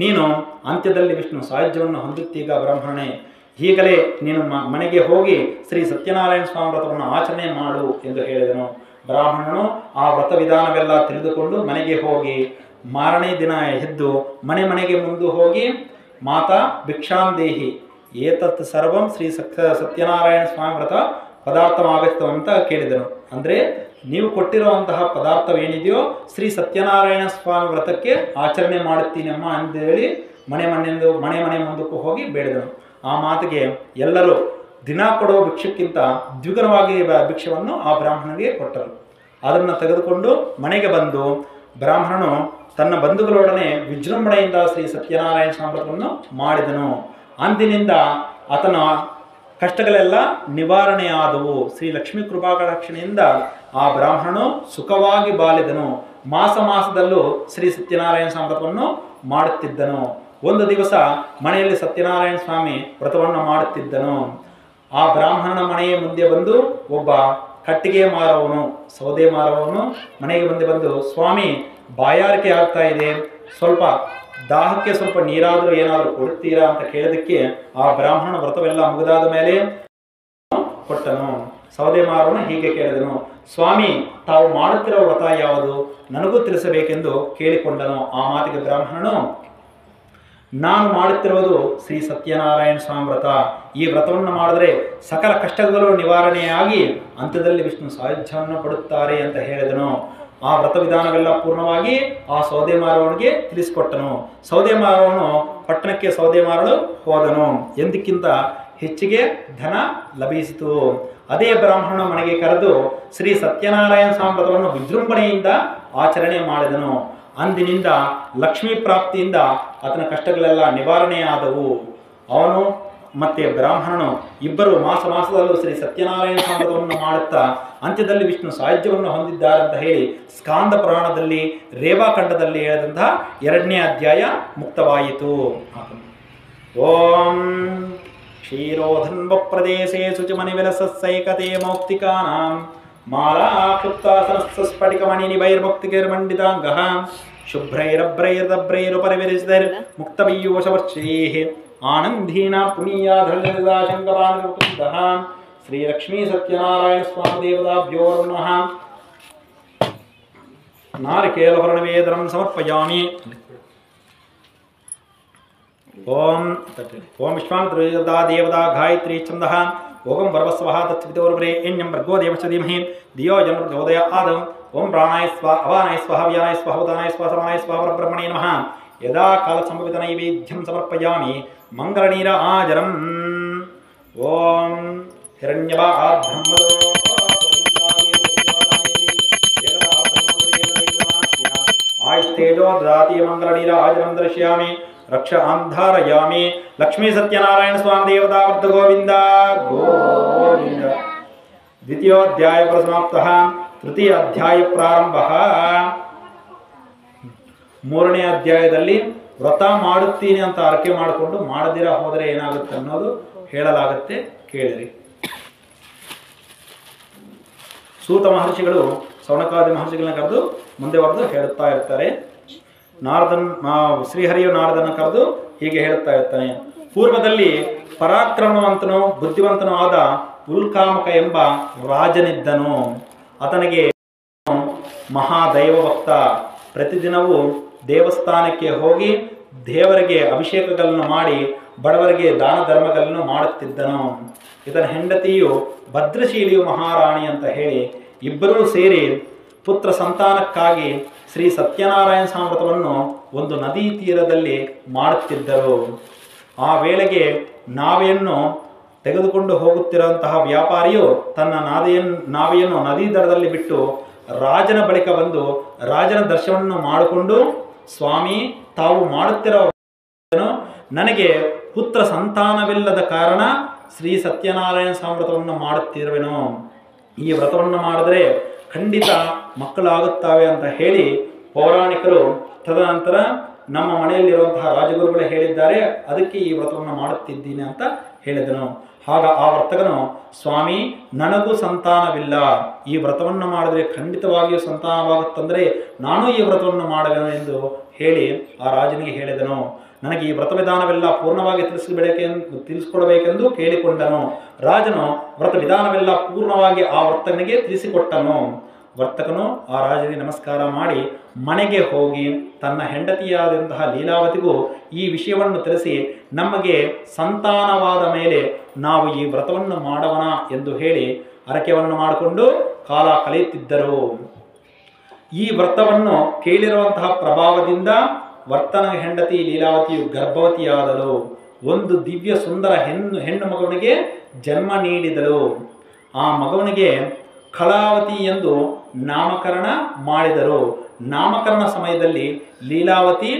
ನೀನು ಅಂತ್ಯದಲ್ಲಿ ವಿಷ್ಣು ಸಾಯುಜ್ಯವನ್ನು ಹೊಂದುತ್ತೀಗ ಬ್ರಾಹ್ಮಣನೇ. ಈಗಲೇ ನೀನು ಮನೆಗೆ ಹೋಗಿ ಶ್ರೀ ಸತ್ಯನಾರಾಯಣ ಸ್ವಾಮಿ ವ್ರತವನ್ನು ಆಚರಣೆ ಮಾಡು ಎಂದು ಹೇಳಿದನು. ಬ್ರಾಹ್ಮಣನು ಆ ವ್ರತ ವಿಧಾನವೆಲ್ಲ ತಿಳಿದುಕೊಂಡು ಮನೆಗೆ ಹೋಗಿ ಮಾರನೇ ದಿನ ಎದ್ದು ಮನೆಗೆ ಮುಂದೆ ಹೋಗಿ ಮಾತಾ ಭಿಕ್ಷಾಂದೇಹಿ ಏತತ್ ಸರ್ವಂ ಶ್ರೀ ಸತ್ಯನಾರಾಯಣ ಸ್ವಾಮಿ ವ್ರತ ಪದಾರ್ಥವಾಗುತ್ತೋ ಅಂತ ಕೇಳಿದನು. ಅಂದರೆ ನೀವು ಕೊಟ್ಟಿರುವಂತಹ ಪದಾರ್ಥವೇನಿದೆಯೋ ಶ್ರೀ ಸತ್ಯನಾರಾಯಣ ಸ್ವಾಮಿ ವ್ರತಕ್ಕೆ ಆಚರಣೆ ಮಾಡುತ್ತೀನಮ್ಮ ಅಂತೇಳಿ ಮನೆ ಮುಂದಕ್ಕೂ ಹೋಗಿ ಬೇಡಿದನು. ಆ ಮಾತಿಗೆ ಎಲ್ಲರೂ ದಿನ ಕೊಡುವ ಭಿಕ್ಷಕ್ಕಿಂತ ದ್ವಿಗುಣವಾಗಿ ಭಿಕ್ಷವನ್ನು ಆ ಬ್ರಾಹ್ಮಣನಿಗೆ ಕೊಟ್ಟರು. ಅದನ್ನು ತೆಗೆದುಕೊಂಡು ಮನೆಗೆ ಬಂದು ಬ್ರಾಹ್ಮಣನು ತನ್ನ ಬಂಧುಗಳೊಡನೆ ವಿಜೃಂಭಣೆಯಿಂದ ಶ್ರೀ ಸತ್ಯನಾರಾಯಣ ಸ್ವಾಮಿ ವ್ರತವನ್ನು ಮಾಡಿದನು. ಅಂದಿನಿಂದ ಆತನ ಕಷ್ಟಗಳೆಲ್ಲ ನಿವಾರಣೆಯಾದವು. ಶ್ರೀ ಲಕ್ಷ್ಮೀ ಕೃಪಾ ಕಟಾಕ್ಷಣೆಯಿಂದ ಆ ಬ್ರಾಹ್ಮಣನು ಸುಖವಾಗಿ ಬಾಳಿದನು. ಮಾಸದಲ್ಲೂ ಶ್ರೀ ಸತ್ಯನಾರಾಯಣ ಸ್ವಾಮಿ ವ್ರತವನ್ನು ಮಾಡುತ್ತಿದ್ದನು. ಒಂದು ದಿವಸ ಮನೆಯಲ್ಲಿ ಸತ್ಯನಾರಾಯಣ ಸ್ವಾಮಿ ವ್ರತವನ್ನು ಮಾಡುತ್ತಿದ್ದನು. ಆ ಬ್ರಾಹ್ಮಣನ ಮನೆಯ ಮುಂದೆ ಬಂದು ಒಬ್ಬ ಕಟ್ಟಿಗೆ ಸೌದೆ ಮಾರುವವನು ಮನೆಗೆ ಬಂದು ಸ್ವಾಮಿ ಬಾಯಾರಿಕೆ ಆಗ್ತಾ ಇದೆ, ಸ್ವಲ್ಪ ದಾಹಕ್ಕೆ ಸ್ವಲ್ಪ ನೀರಾದರೂ ಏನಾದರೂ ಕೊಡ್ತೀರಾ ಅಂತ ಕೇಳಿದಕ್ಕೆ ಆ ಬ್ರಾಹ್ಮಣ ವ್ರತವೆಲ್ಲ ಮುಗಿದಾದ ಮೇಲೆ ಕೊಟ್ಟನು. ಸೌದೆ ಮಾರುವನು ಹೀಗೆ ಕೇಳಿದನು, ಸ್ವಾಮಿ ತಾವು ಮಾಡುತ್ತಿರುವ ವ್ರತ ಯಾವುದು, ನನಗೂ ತಿಳಿಸಬೇಕೆಂದು ಕೇಳಿಕೊಂಡನು. ಆ ಮಾತಿಗೆ ಬ್ರಾಹ್ಮಣನು, ನಾನು ಮಾಡುತ್ತಿರುವುದು ಶ್ರೀ ಸತ್ಯನಾರಾಯಣ ಸ್ವಾಮಿ ವ್ರತ. ಈ ವ್ರತವನ್ನು ಮಾಡಿದ್ರೆ ಸಕಲ ಕಷ್ಟಗಳು ನಿವಾರಣೆಯಾಗಿ ಅಂತ್ಯದಲ್ಲಿ ವಿಷ್ಣು ಸಾಯುಜ್ಯವನ್ನು ಪಡುತ್ತಾರೆ ಅಂತ ಹೇಳಿದನು. ಆ ವ್ರತ ವಿಧಾನವೆಲ್ಲ ಪೂರ್ಣವಾಗಿ ಆ ಸೌದೆ ಮಾರುವವನಿಗೆ ತಿಳಿಸಿಕೊಟ್ಟನು. ಸೌದೆ ಮಾರುವವನು ಪಟ್ಟಣಕ್ಕೆ ಸೌದೆ ಮಾರಲು ಹೋದನು. ಎಂದಕ್ಕಿಂತ ಹೆಚ್ಚಿಗೆ ಧನ ಲಭಿಸಿತು. ಅದೇ ಬ್ರಾಹ್ಮಣ ಮನೆಗೆ ಕರೆದು ಶ್ರೀ ಸತ್ಯನಾರಾಯಣ ಸ್ವಾಮಿ ವ್ರತವನ್ನು ವಿಜೃಂಭಣೆಯಿಂದ ಆಚರಣೆ ಮಾಡಿದನು. ಅಂದಿನಿಂದ ಲಕ್ಷ್ಮೀ ಪ್ರಾಪ್ತಿಯಿಂದ ಆತನ ಕಷ್ಟಗಳೆಲ್ಲ ನಿವಾರಣೆಯಾದವು. ಅವನು ಮತ್ತೆ ಬ್ರಾಹ್ಮಣನು ಇಬ್ಬರು ಮಾಸದಲ್ಲೂ ಶ್ರೀ ಸತ್ಯನಾರಾಯಣ ಸ್ವಾಮಿ ವ್ರತವನ್ನು ಮಾಡುತ್ತಾ ಅಂತ್ಯದಲ್ಲಿ ವಿಷ್ಣು ಸಾಯುಜ್ಯವನ್ನು ಹೊಂದಿದ್ದಾರೆ ಅಂತ ಹೇಳಿ ಸ್ಕಾಂದ ಪುರಾಣದಲ್ಲಿ ರೇವಾಖಂಡದಲ್ಲಿ ಹೇಳಿದಂತಹ 2ನೇ ಅಧ್ಯಾಯ ಮುಕ್ತವಾಯಿತು. ಓಂ ಕ್ಷೀರೋಧನ್ವ ಪ್ರದೇಶೇ ಶುಚಿಮನಿ ವಿಲಸೈಕತೆ ಮೌಕ್ತಿಕಾನಾಂ ಮಾಲಾ ಕ್ಲುಪ್ತಾಸನಸ್ಸ ಸ್ಫಟಿಕಮಣಿ ನಿಭೈರ್ಮುಕ್ತಿಕೈರ್ಮಂಡಿತಾಂಗಃ ಶುಭ್ರೈರಭ್ರೈರ್ದಭ್ರೈರುಪರಿವಿರಿಸಿದೈರ್ ಮುಕ್ತಪೀಯೂಷವರ್ಷೈಃ ಆನಂದೀನ ಪುನೀಯಾಧರ್ಯದಾಶಂಕಪಾನಿರುತುಂದಃ ಶ್ರೀ ಲಕ್ಷ್ಮೀ ಸತ್ಯನಾರಾಯಣ ಸ್ವಾಮಿ ದೇವತಾಭ್ಯೋ ನಮಃ. ನಾರಿಕೇಲಪರ್ಣವೇದನಂ ಸಮರ್ಪಯಾಮಿ. ಓಂ ವಿಶ್ವಾಮಿತ್ರಾ ದೇವತಾ ಗಾಯತ್ರಿ ಛಂದಃ ಓಂ ಭರ್ವಸ್ವಃ ತಚ್ಚಿತೋರ್ವರೆ ಎಣ್ಯಂ ಭರ್ಗೋ ದೇವಶ್ಚ ಧೀಮಹಿ ಧಿಯೋ ಜನ ಪ್ರಚೋದಯ ಆದಂ. ಓಂ ಪ್ರಾಣಾಯ ಸ್ವಾಹ ಅವಾನಾಯ ಸ್ವಾಹ ವ್ಯಾನಾಯ ಸ್ವಾಹ ಉದಾನಾಯ ಸ್ವಾಹ ಸಮಾನಾಯ ಸ್ವಾಹ ಪರಬ್ರಹ್ಮಣೇ ನಮಃ. ಯದಾ ಕಾಲ ಸಂಭವಿತ ನೈವೇದ್ಯಂ ಸಮರ್ಪಯಾಮಿ ಮಂಗಳನೀರ ಆಜರಂ. ಓಂ ಹಿರಣ್ಯವಾದ್ಬ್ರಹ್ಮದೋ ಆಯುಸ್ತೇಜೋ ದದಾತಿ ಮಂಗಳನೀರ ಆಜರಂ ದರ್ಶಯಾಮಿ ರಕ್ಷ ಅಂಧಾರಯಾಮಿ. ಲಕ್ಷ್ಮೀ ಸತ್ಯನಾರಾಯಣ ಸ್ವಾಮಿ ದೇವತಾ ವರ್ಧ ಗೋವಿಂದ ಗೋವಿಂದ. ದ್ವಿತೀಯೋಧ್ಯಾಯ ಪರಿಸಮಾಪ್ತಃ. ತೃತೀಯ ಅಧ್ಯಾಯ ಪ್ರಾರಂಭ. 3ನೇ ಅಧ್ಯಾಯದಲ್ಲಿ ವ್ರತ ಮಾಡುತ್ತೀನಿ ಅಂತ ಅರಕೆ ಮಾಡಿಕೊಂಡು ಮಾಡದಿರ ಹೋದರೆ ಏನಾಗುತ್ತೆ ಅನ್ನೋದು ಹೇಳಲಾಗುತ್ತೆ, ಕೇಳಿರಿ. ಸೂತ ಮಹರ್ಷಿಗಳು ಸೌನಕಾದಿ ಮಹರ್ಷಿಗಳನ್ನ ಕರೆದು ಮುಂದೆ ಬರೆದು ಹೇಳುತ್ತಾ ಇರ್ತಾರೆ. ಶ್ರೀಹರಿಯು ನಾರದನ ಕರೆದು ಹೀಗೆ ಹೇಳುತ್ತಾ ಇರ್ತಾನೆ. ಪೂರ್ವದಲ್ಲಿ ಪರಾಕ್ರಮವಂತನು ಬುದ್ಧಿವಂತನೂ ಆದ ಉಲ್ಕಾಮಕ ಎಂಬ ರಾಜನಿದ್ದನು. ಆತನಿಗೆ ಮಹಾದೈವ ಭಕ್ತ. ಪ್ರತಿದಿನವೂ ದೇವಸ್ಥಾನಕ್ಕೆ ಹೋಗಿ ದೇವರಿಗೆ ಅಭಿಷೇಕಗಳನ್ನು ಮಾಡಿ ಬಡವರಿಗೆ ದಾನ ಧರ್ಮಗಳನ್ನು ಮಾಡುತ್ತಿದ್ದನು. ಇದರ ಹೆಂಡತಿಯು ಭದ್ರಶೀಲಿಯು ಮಹಾರಾಣಿ ಅಂತ ಹೇಳಿ ಇಬ್ಬರೂ ಸೇರಿ ಪುತ್ರ ಸಂತಾನಕ್ಕಾಗಿ ಶ್ರೀ ಸತ್ಯನಾರಾಯಣ ಸ್ವಾಮಿ ವ್ರತವನ್ನು ಒಂದು ನದಿ ತೀರದಲ್ಲಿ ಮಾಡುತ್ತಿದ್ದರು. ಆ ವೇಳೆಗೆ ನಾವೆಯನ್ನು ತೆಗೆದುಕೊಂಡು ಹೋಗುತ್ತಿರುವಂತಹ ವ್ಯಾಪಾರಿಯು ತನ್ನ ನಾವೆಯನ್ನು ನದಿ ದಡದಲ್ಲಿ ಬಿಟ್ಟು ರಾಜನ ಬಳಿಕ ಬಂದು ರಾಜನ ದರ್ಶನವನ್ನು ಮಾಡಿಕೊಂಡು, ಸ್ವಾಮಿ ತಾವು ಮಾಡುತ್ತಿರೋ ನನಗೆ ಪುತ್ರ ಸಂತಾನವಿಲ್ಲದ ಕಾರಣ ಶ್ರೀ ಸತ್ಯನಾರಾಯಣ ಸ್ವಾಮಿ ವ್ರತವನ್ನು ಮಾಡುತ್ತಿರುವೆನು. ಈ ವ್ರತವನ್ನು ಮಾಡಿದ್ರೆ ಖಂಡಿತ ಮಕ್ಕಳಾಗುತ್ತವೆ ಅಂತ ಹೇಳಿ ಪೌರಾಣಿಕರು ತದನಂತರ ನಮ್ಮ ಮನೆಯಲ್ಲಿರುವಂತಹ ರಾಜಗುರುಗಳು ಹೇಳಿದ್ದಾರೆ, ಅದಕ್ಕೆ ಈ ವ್ರತವನ್ನು ಮಾಡುತ್ತಿದ್ದೀನಿ ಅಂತ ಹೇಳಿದನು. ಆಗ ಆ ವರ್ತಕನು, ಸ್ವಾಮಿ ನನಗೂ ಸಂತಾನವಿಲ್ಲ, ಈ ವ್ರತವನ್ನು ಮಾಡಿದ್ರೆ ಖಂಡಿತವಾಗಿಯೂ ಸಂತಾನವಾಗುತ್ತಂದರೆ ನಾನು ಈ ವ್ರತವನ್ನು ಮಾಡುವೆನು ಎಂದು ಹೇಳಿ ಆ ರಾಜನಿಗೆ ಹೇಳಿದನು. ನನಗೆ ಈ ವ್ರತ ವಿಧಾನವೆಲ್ಲ ಪೂರ್ಣವಾಗಿ ತಿಳಿಸಿಕೊಡಬೇಕೆಂದು ಕೇಳಿಕೊಂಡನು. ರಾಜನು ವ್ರತ ವಿಧಾನವೆಲ್ಲ ಪೂರ್ಣವಾಗಿ ಆ ವರ್ತಕನಿಗೆ ತಿಳಿಸಿಕೊಟ್ಟನು. ವರ್ತಕನು ಆ ರಾಜನಿಗೆ ನಮಸ್ಕಾರ ಮಾಡಿ ಮನೆಗೆ ಹೋಗಿ ತನ್ನ ಹೆಂಡತಿಯಾದಂತಹ ಲೀಲಾವತಿಗೂ ಈ ವಿಷಯವನ್ನು ತಿಳಿಸಿ, ನಮಗೆ ಸಂತಾನವಾದ ಮೇಲೆ ನಾವು ಈ ವ್ರತವನ್ನು ಮಾಡೋಣ ಎಂದು ಹೇಳಿ ಹರಕೆಯನ್ನು ಮಾಡಿಕೊಂಡು ಕಾಲ ಕಳೆಯುತ್ತಿದ್ದರು. ಈ ವ್ರತವನ್ನು ಕೇಳಿರುವಂತಹ ಪ್ರಭಾವದಿಂದ ವರ್ತನ ಹೆಂಡತಿ ಲೀಲಾವತಿಯು ಗರ್ಭವತಿಯಾದಳು. ಒಂದು ದಿವ್ಯ ಸುಂದರ ಹೆಣ್ಣು ಮಗುವಿಗೆ ಜನ್ಮ ನೀಡಿದಳು. ಆ ಮಗುವಿಗೆ ಕಲಾವತಿ ಎಂದು ನಾಮಕರಣ ಮಾಡಿದರು. ನಾಮಕರಣ ಸಮಯದಲ್ಲಿ ಲೀಲಾವತಿ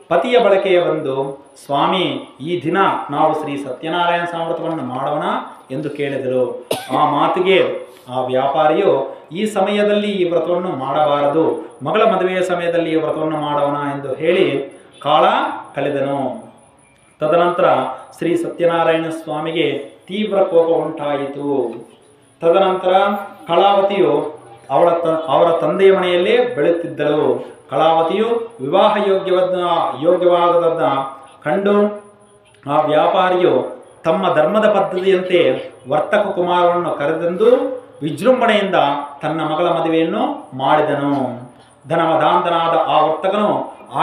ಪತಿಯ ಬಳಕೆಯ ಬಂದು, ಸ್ವಾಮಿ ಈ ದಿನ ನಾವು ಶ್ರೀ ಸತ್ಯನಾರಾಯಣ ಸಂವ್ರತವನ್ನು ಮಾಡೋಣ ಎಂದು ಕೇಳಿದರು. ಆ ಮಾತಿಗೆ ಆ ವ್ಯಾಪಾರಿಯು, ಈ ಸಮಯದಲ್ಲಿ ಈ ವ್ರತವನ್ನು ಮಾಡಬಾರದು, ಮಗಳ ಮದುವೆಯ ಸಮಯದಲ್ಲಿ ಈ ವ್ರತವನ್ನು ಮಾಡೋಣ ಎಂದು ಹೇಳಿ ಕಾಲ ಕಳೆದನು. ತದನಂತರ ಶ್ರೀ ಸತ್ಯನಾರಾಯಣ ಸ್ವಾಮಿಗೆ ತೀವ್ರ ಕೋಪ ಉಂಟಾಯಿತು. ತದನಂತರ ಕಲಾವತಿಯು ಅವರ ತಂದೆಯ ಮನೆಯಲ್ಲೇ ಬೆಳೆಯುತ್ತಿದ್ದಳು. ಕಲಾವತಿಯು ವಿವಾಹ ಯೋಗ್ಯವಾಗದ ಕಂಡು ಆ ವ್ಯಾಪಾರಿಯು ತಮ್ಮ ಧರ್ಮದ ಪದ್ಧತಿಯಂತೆ ವರ್ತಕ ಕುಮಾರವನ್ನು ಕರೆದಂದು ವಿಜೃಂಭಣೆಯಿಂದ ತನ್ನ ಮಗಳ ಮದುವೆಯನ್ನು ಮಾಡಿದನು. ಧನವಧಾಂತನಾದ ಆ ವರ್ತಕನು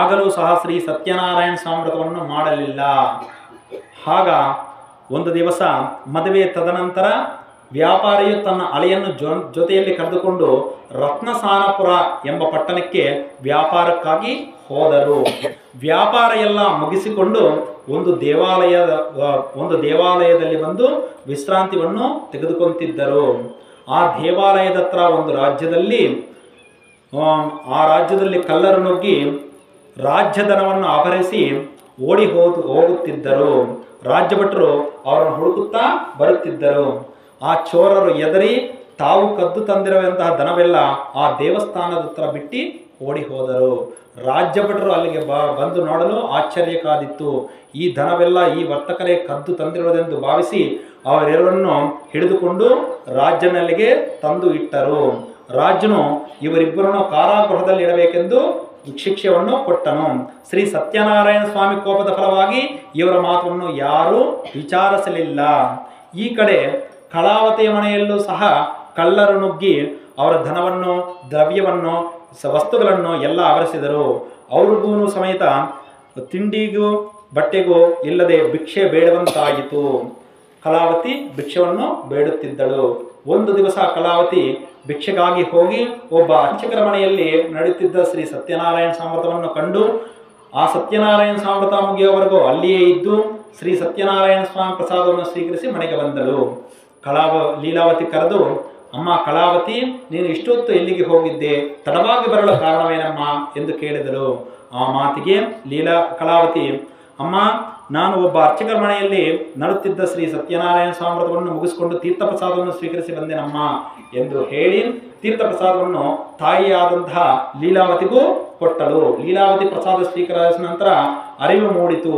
ಆಗಲೂ ಸಹ ಶ್ರೀ ಸತ್ಯನಾರಾಯಣ ಸಂವ್ರತವನ್ನು ಮಾಡಲಿಲ್ಲ. ಆಗ ಒಂದು ದಿವಸ ಮದುವೆ ತದನಂತರ ವ್ಯಾಪಾರಿಯು ತನ್ನ ಅಲೆಯನ್ನು ಜೊತೆಯಲ್ಲಿ ಕರೆದುಕೊಂಡು ರತ್ನಸಾನಪುರ ಎಂಬ ಪಟ್ಟಣಕ್ಕೆ ವ್ಯಾಪಾರಕ್ಕಾಗಿ ಹೋದರು. ವ್ಯಾಪಾರ ಎಲ್ಲ ಮುಗಿಸಿಕೊಂಡು ಒಂದು ದೇವಾಲಯದಲ್ಲಿ ಬಂದು ವಿಶ್ರಾಂತಿಯನ್ನು ತೆಗೆದುಕೊಂತಿದ್ದರು. ಆ ದೇವಾಲಯದ ಹತ್ರ ಒಂದು ರಾಜ್ಯದಲ್ಲಿ ಕಳ್ಳರು ನುಗ್ಗಿ ರಾಜ್ಯಧನವನ್ನು ಅಪಹರಿಸಿ ಹೋಗುತ್ತಿದ್ದರು. ರಾಜ್ಯ ಭಟರು ಅವರನ್ನು ಹುಡುಕುತ್ತಾ ಬರುತ್ತಿದ್ದರು. ಆ ಚೋರರು ಎದರಿ ತಾವು ಕದ್ದು ತಂದಿರುವಂತಹ ಧನವೆಲ್ಲ ಆ ದೇವಸ್ಥಾನದ ಹತ್ರ ಬಿಟ್ಟು ಓಡಿ ಹೋದರು. ರಾಜ್ಯ ಭಟರು ಅಲ್ಲಿಗೆ ಬಂದು ನೋಡಲು ಆಶ್ಚರ್ಯ ಕಾದಿತ್ತು. ಈ ಧನವೆಲ್ಲ ಈ ವರ್ತಕರೇ ಕದ್ದು ತಂದಿರುವುದೆಂದು ಭಾವಿಸಿ ಅವರೆಲ್ಲರನ್ನು ಹಿಡಿದುಕೊಂಡು ರಾಜನಲ್ಲಿಗೆ ತಂದು ಇಟ್ಟರು. ರಾಜನು ಇವರಿಬ್ಬರನ್ನು ಕಾರಾಗೃಹದಲ್ಲಿ ಇಡಬೇಕೆಂದು ಶಿಕ್ಷೆಯನ್ನು ಕೊಟ್ಟನು. ಶ್ರೀ ಸತ್ಯನಾರಾಯಣ ಸ್ವಾಮಿ ಕೋಪದ ಫಲವಾಗಿ ಇವರ ಮಾತನ್ನು ಯಾರೂ ವಿಚಾರಿಸಲಿಲ್ಲ. ಈ ಕಡೆ ಕಲಾವತಿಯ ಮನೆಯಲ್ಲೂ ಸಹ ಕಳ್ಳರು ನುಗ್ಗಿ ಅವರ ಧನವನ್ನು, ದ್ರವ್ಯವನ್ನು, ವಸ್ತುಗಳನ್ನು ಎಲ್ಲ ಅಪಹರಿಸಿದರು. ಅವ್ರಿಗೂ ಸಮೇತ ತಿಂಡಿಗೂ ಬಟ್ಟೆಗೂ ಇಲ್ಲದೆ ಭಿಕ್ಷೆ ಬೇಡುವಂತಾಯಿತು. ಕಲಾವತಿ ಭಿಕ್ಷೆಯನ್ನು ಬೇಡುತ್ತಿದ್ದಳು. ಒಂದು ದಿವಸ ಕಲಾವತಿ ಭಿಕ್ಷೆಗಾಗಿ ಹೋಗಿ ಒಬ್ಬ ಅರ್ಚಕರ ಮನೆಯಲ್ಲಿ ನಡೆಯುತ್ತಿದ್ದ ಶ್ರೀ ಸತ್ಯನಾರಾಯಣ ಸಂವ್ರತವನ್ನು ಕಂಡು ಆ ಸತ್ಯನಾರಾಯಣ ಸಂವ್ರತ ಮುಗಿಯುವವರೆಗೂ ಅಲ್ಲಿಯೇ ಇದ್ದು ಶ್ರೀ ಸತ್ಯನಾರಾಯಣ ಸ್ವಾಮಿ ಪ್ರಸಾದವನ್ನು ಸ್ವೀಕರಿಸಿ ಮನೆಗೆ ಬಂದಳು. ಲೀಲಾವತಿ ಕರೆದು, ಅಮ್ಮ ಕಲಾವತಿ, ನೀನು ಇಷ್ಟೊತ್ತು ಎಲ್ಲಿಗೆ ಹೋಗಿದ್ದೆ? ತಡವಾಗಿ ಬರಲು ಕಾರಣವೇನಮ್ಮ ಎಂದು ಕೇಳಿದಳು. ಆ ಮಾತಿಗೆ ಕಲಾವತಿ, ಅಮ್ಮ ನಾನು ಒಬ್ಬ ಅರ್ಚಕರ ಮನೆಯಲ್ಲಿ ನಡುತ್ತಿದ್ದ ಶ್ರೀ ಸತ್ಯನಾರಾಯಣ ಸಂವ್ರತವನ್ನು ಮುಗಿಸಿಕೊಂಡು ತೀರ್ಥಪ್ರಸಾದವನ್ನು ಸ್ವೀಕರಿಸಿ ಬಂದೆನಮ್ಮ ಎಂದು ಹೇಳಿ ತೀರ್ಥಪ್ರಸಾದವನ್ನು ತಾಯಿಯಾದಂತಹ ಲೀಲಾವತಿಗೂ ಕೊಟ್ಟಳು. ಲೀಲಾವತಿ ಪ್ರಸಾದ ಸ್ವೀಕರಿಸಿದ ನಂತರ ಅರಿವು ಮೂಡಿತು.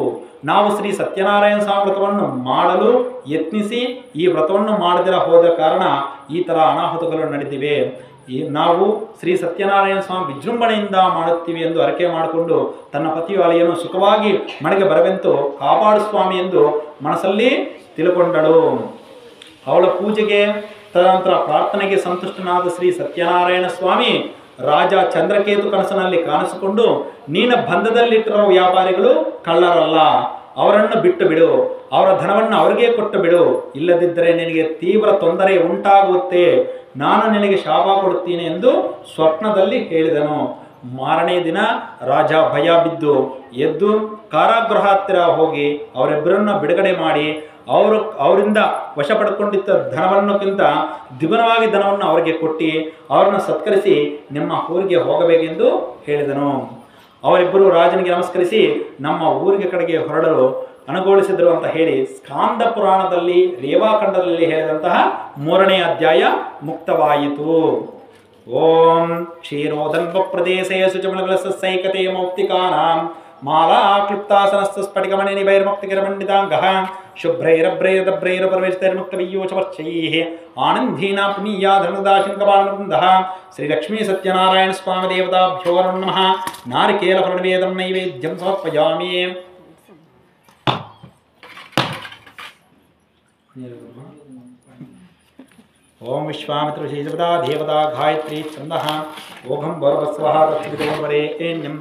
ನಾವು ಶ್ರೀ ಸತ್ಯನಾರಾಯಣ ಸಂವ್ರತವನ್ನು ಮಾಡಲು ಯತ್ನಿಸಿ ಈ ವ್ರತವನ್ನು ಮಾಡದಿರ ಹೋದ ಕಾರಣ ಈ ಥರ ಅನಾಹುತಗಳು ನಡೆದಿವೆ. ನಾವು ಶ್ರೀ ಸತ್ಯನಾರಾಯಣ ಸ್ವಾಮಿ ವಿಜೃಂಭಣೆಯಿಂದ ಮಾಡುತ್ತೀವಿ ಎಂದು ಅರಕೆ ಮಾಡಿಕೊಂಡು ತನ್ನ ಪತಿಯು ಅಲೆಯನ್ನು ಸುಖವಾಗಿ ಮನೆಗೆ ಬರವೆಂತು ಕಾಪಾಡು ಸ್ವಾಮಿ ಎಂದು ಮನಸ್ಸಲ್ಲಿ ತಿಳ್ಕೊಂಡಳು. ಅವಳ ಪೂಜೆಗೆ ತದನಂತರ ಪ್ರಾರ್ಥನೆಗೆ ಸಂತುಷ್ಟನಾದ ಶ್ರೀ ಸತ್ಯನಾರಾಯಣ ಸ್ವಾಮಿ ರಾಜ ಚಂದ್ರಕೇತು ಕನಸಿನಲ್ಲಿ ಕಾಣಿಸಿಕೊಂಡು, ನೀನ ಬಂಧದಲ್ಲಿಟ್ಟಿರೋ ವ್ಯಾಪಾರಿಗಳು ಕಳ್ಳರಲ್ಲ, ಅವರನ್ನು ಬಿಟ್ಟು ಬಿಡು, ಅವರ ಧನವನ್ನು ಅವರಿಗೆ ಕೊಟ್ಟು ಬಿಡು, ಇಲ್ಲದಿದ್ದರೆ ನಿನಗೆ ತೀವ್ರ ತೊಂದರೆ ಉಂಟಾಗುತ್ತೆ, ನಾನು ನಿನಗೆ ಶಾಪ ಕೊಡುತ್ತೀನಿ ಎಂದು ಸ್ವಪ್ನದಲ್ಲಿ ಹೇಳಿದನು. ಮಾರನೇ ದಿನ ರಾಜ ಭಯ ಬಿದ್ದು ಎದ್ದು ಕಾರಾಗೃಹ ಹತ್ತಿರ ಹೋಗಿ ಅವರಿಬ್ಬರನ್ನ ಬಿಡುಗಡೆ ಮಾಡಿ ಅವರಿಂದ ವಶ ಪಡ್ಕೊಂಡಿದ್ದ ಧನವನ್ನಕ್ಕಿಂತ ದ್ವಿಗುಣವಾಗಿ ಧನವನ್ನು ಅವರಿಗೆ ಕೊಟ್ಟು ಅವರನ್ನು ಸತ್ಕರಿಸಿ ನಿಮ್ಮ ಊರಿಗೆ ಹೋಗಬೇಕೆಂದು ಹೇಳಿದನು. ಅವರಿಬ್ಬರು ರಾಜನಿಗೆ ನಮಸ್ಕರಿಸಿ ನಮ್ಮ ಊರಿಗೆ ಕಡೆಗೆ ಹೊರಡಲು ಅನುಗೊಳಿಸಿದರು ಅಂತ ಹೇಳಿ ಸ್ಕಾಂದ ಪುರಾಣದಲ್ಲಿ ರೇವಾಖಂಡದಲ್ಲಿ ಹೇಳಿದಂತಹ 3ನೇ ಅಧ್ಯಾಯ ಮುಕ್ತವಾಯಿತು. ఓం క్షీరోదన్వప్రదేశే శుచమలసైకతే మౌక్తికానాం మాలా క్లుప్తాసనస్సు స్ఫటికమణినిభైర్ముక్తికిరమండితాంగః శుభ్రైరభ్రైరభ్రైరపరివేష్టైర్ముక్తవియ్యోచవర్చైః ఆనందీనా పునీయాధనుదాశంకపాలనవృందః శ్రీలక్ష్మీ సత్యనారాయణ స్వామి దేవతాభ్యో నమః. నారికేళఫలనివేదం నైవేద్యం సమర్పయామి. ఓం విశ్వామిత్ర శ్రీజపదా దేవతా గాయత్రీ ఛందః ఓఘం భర్వస్వః దక్షిణోపరేణ్యం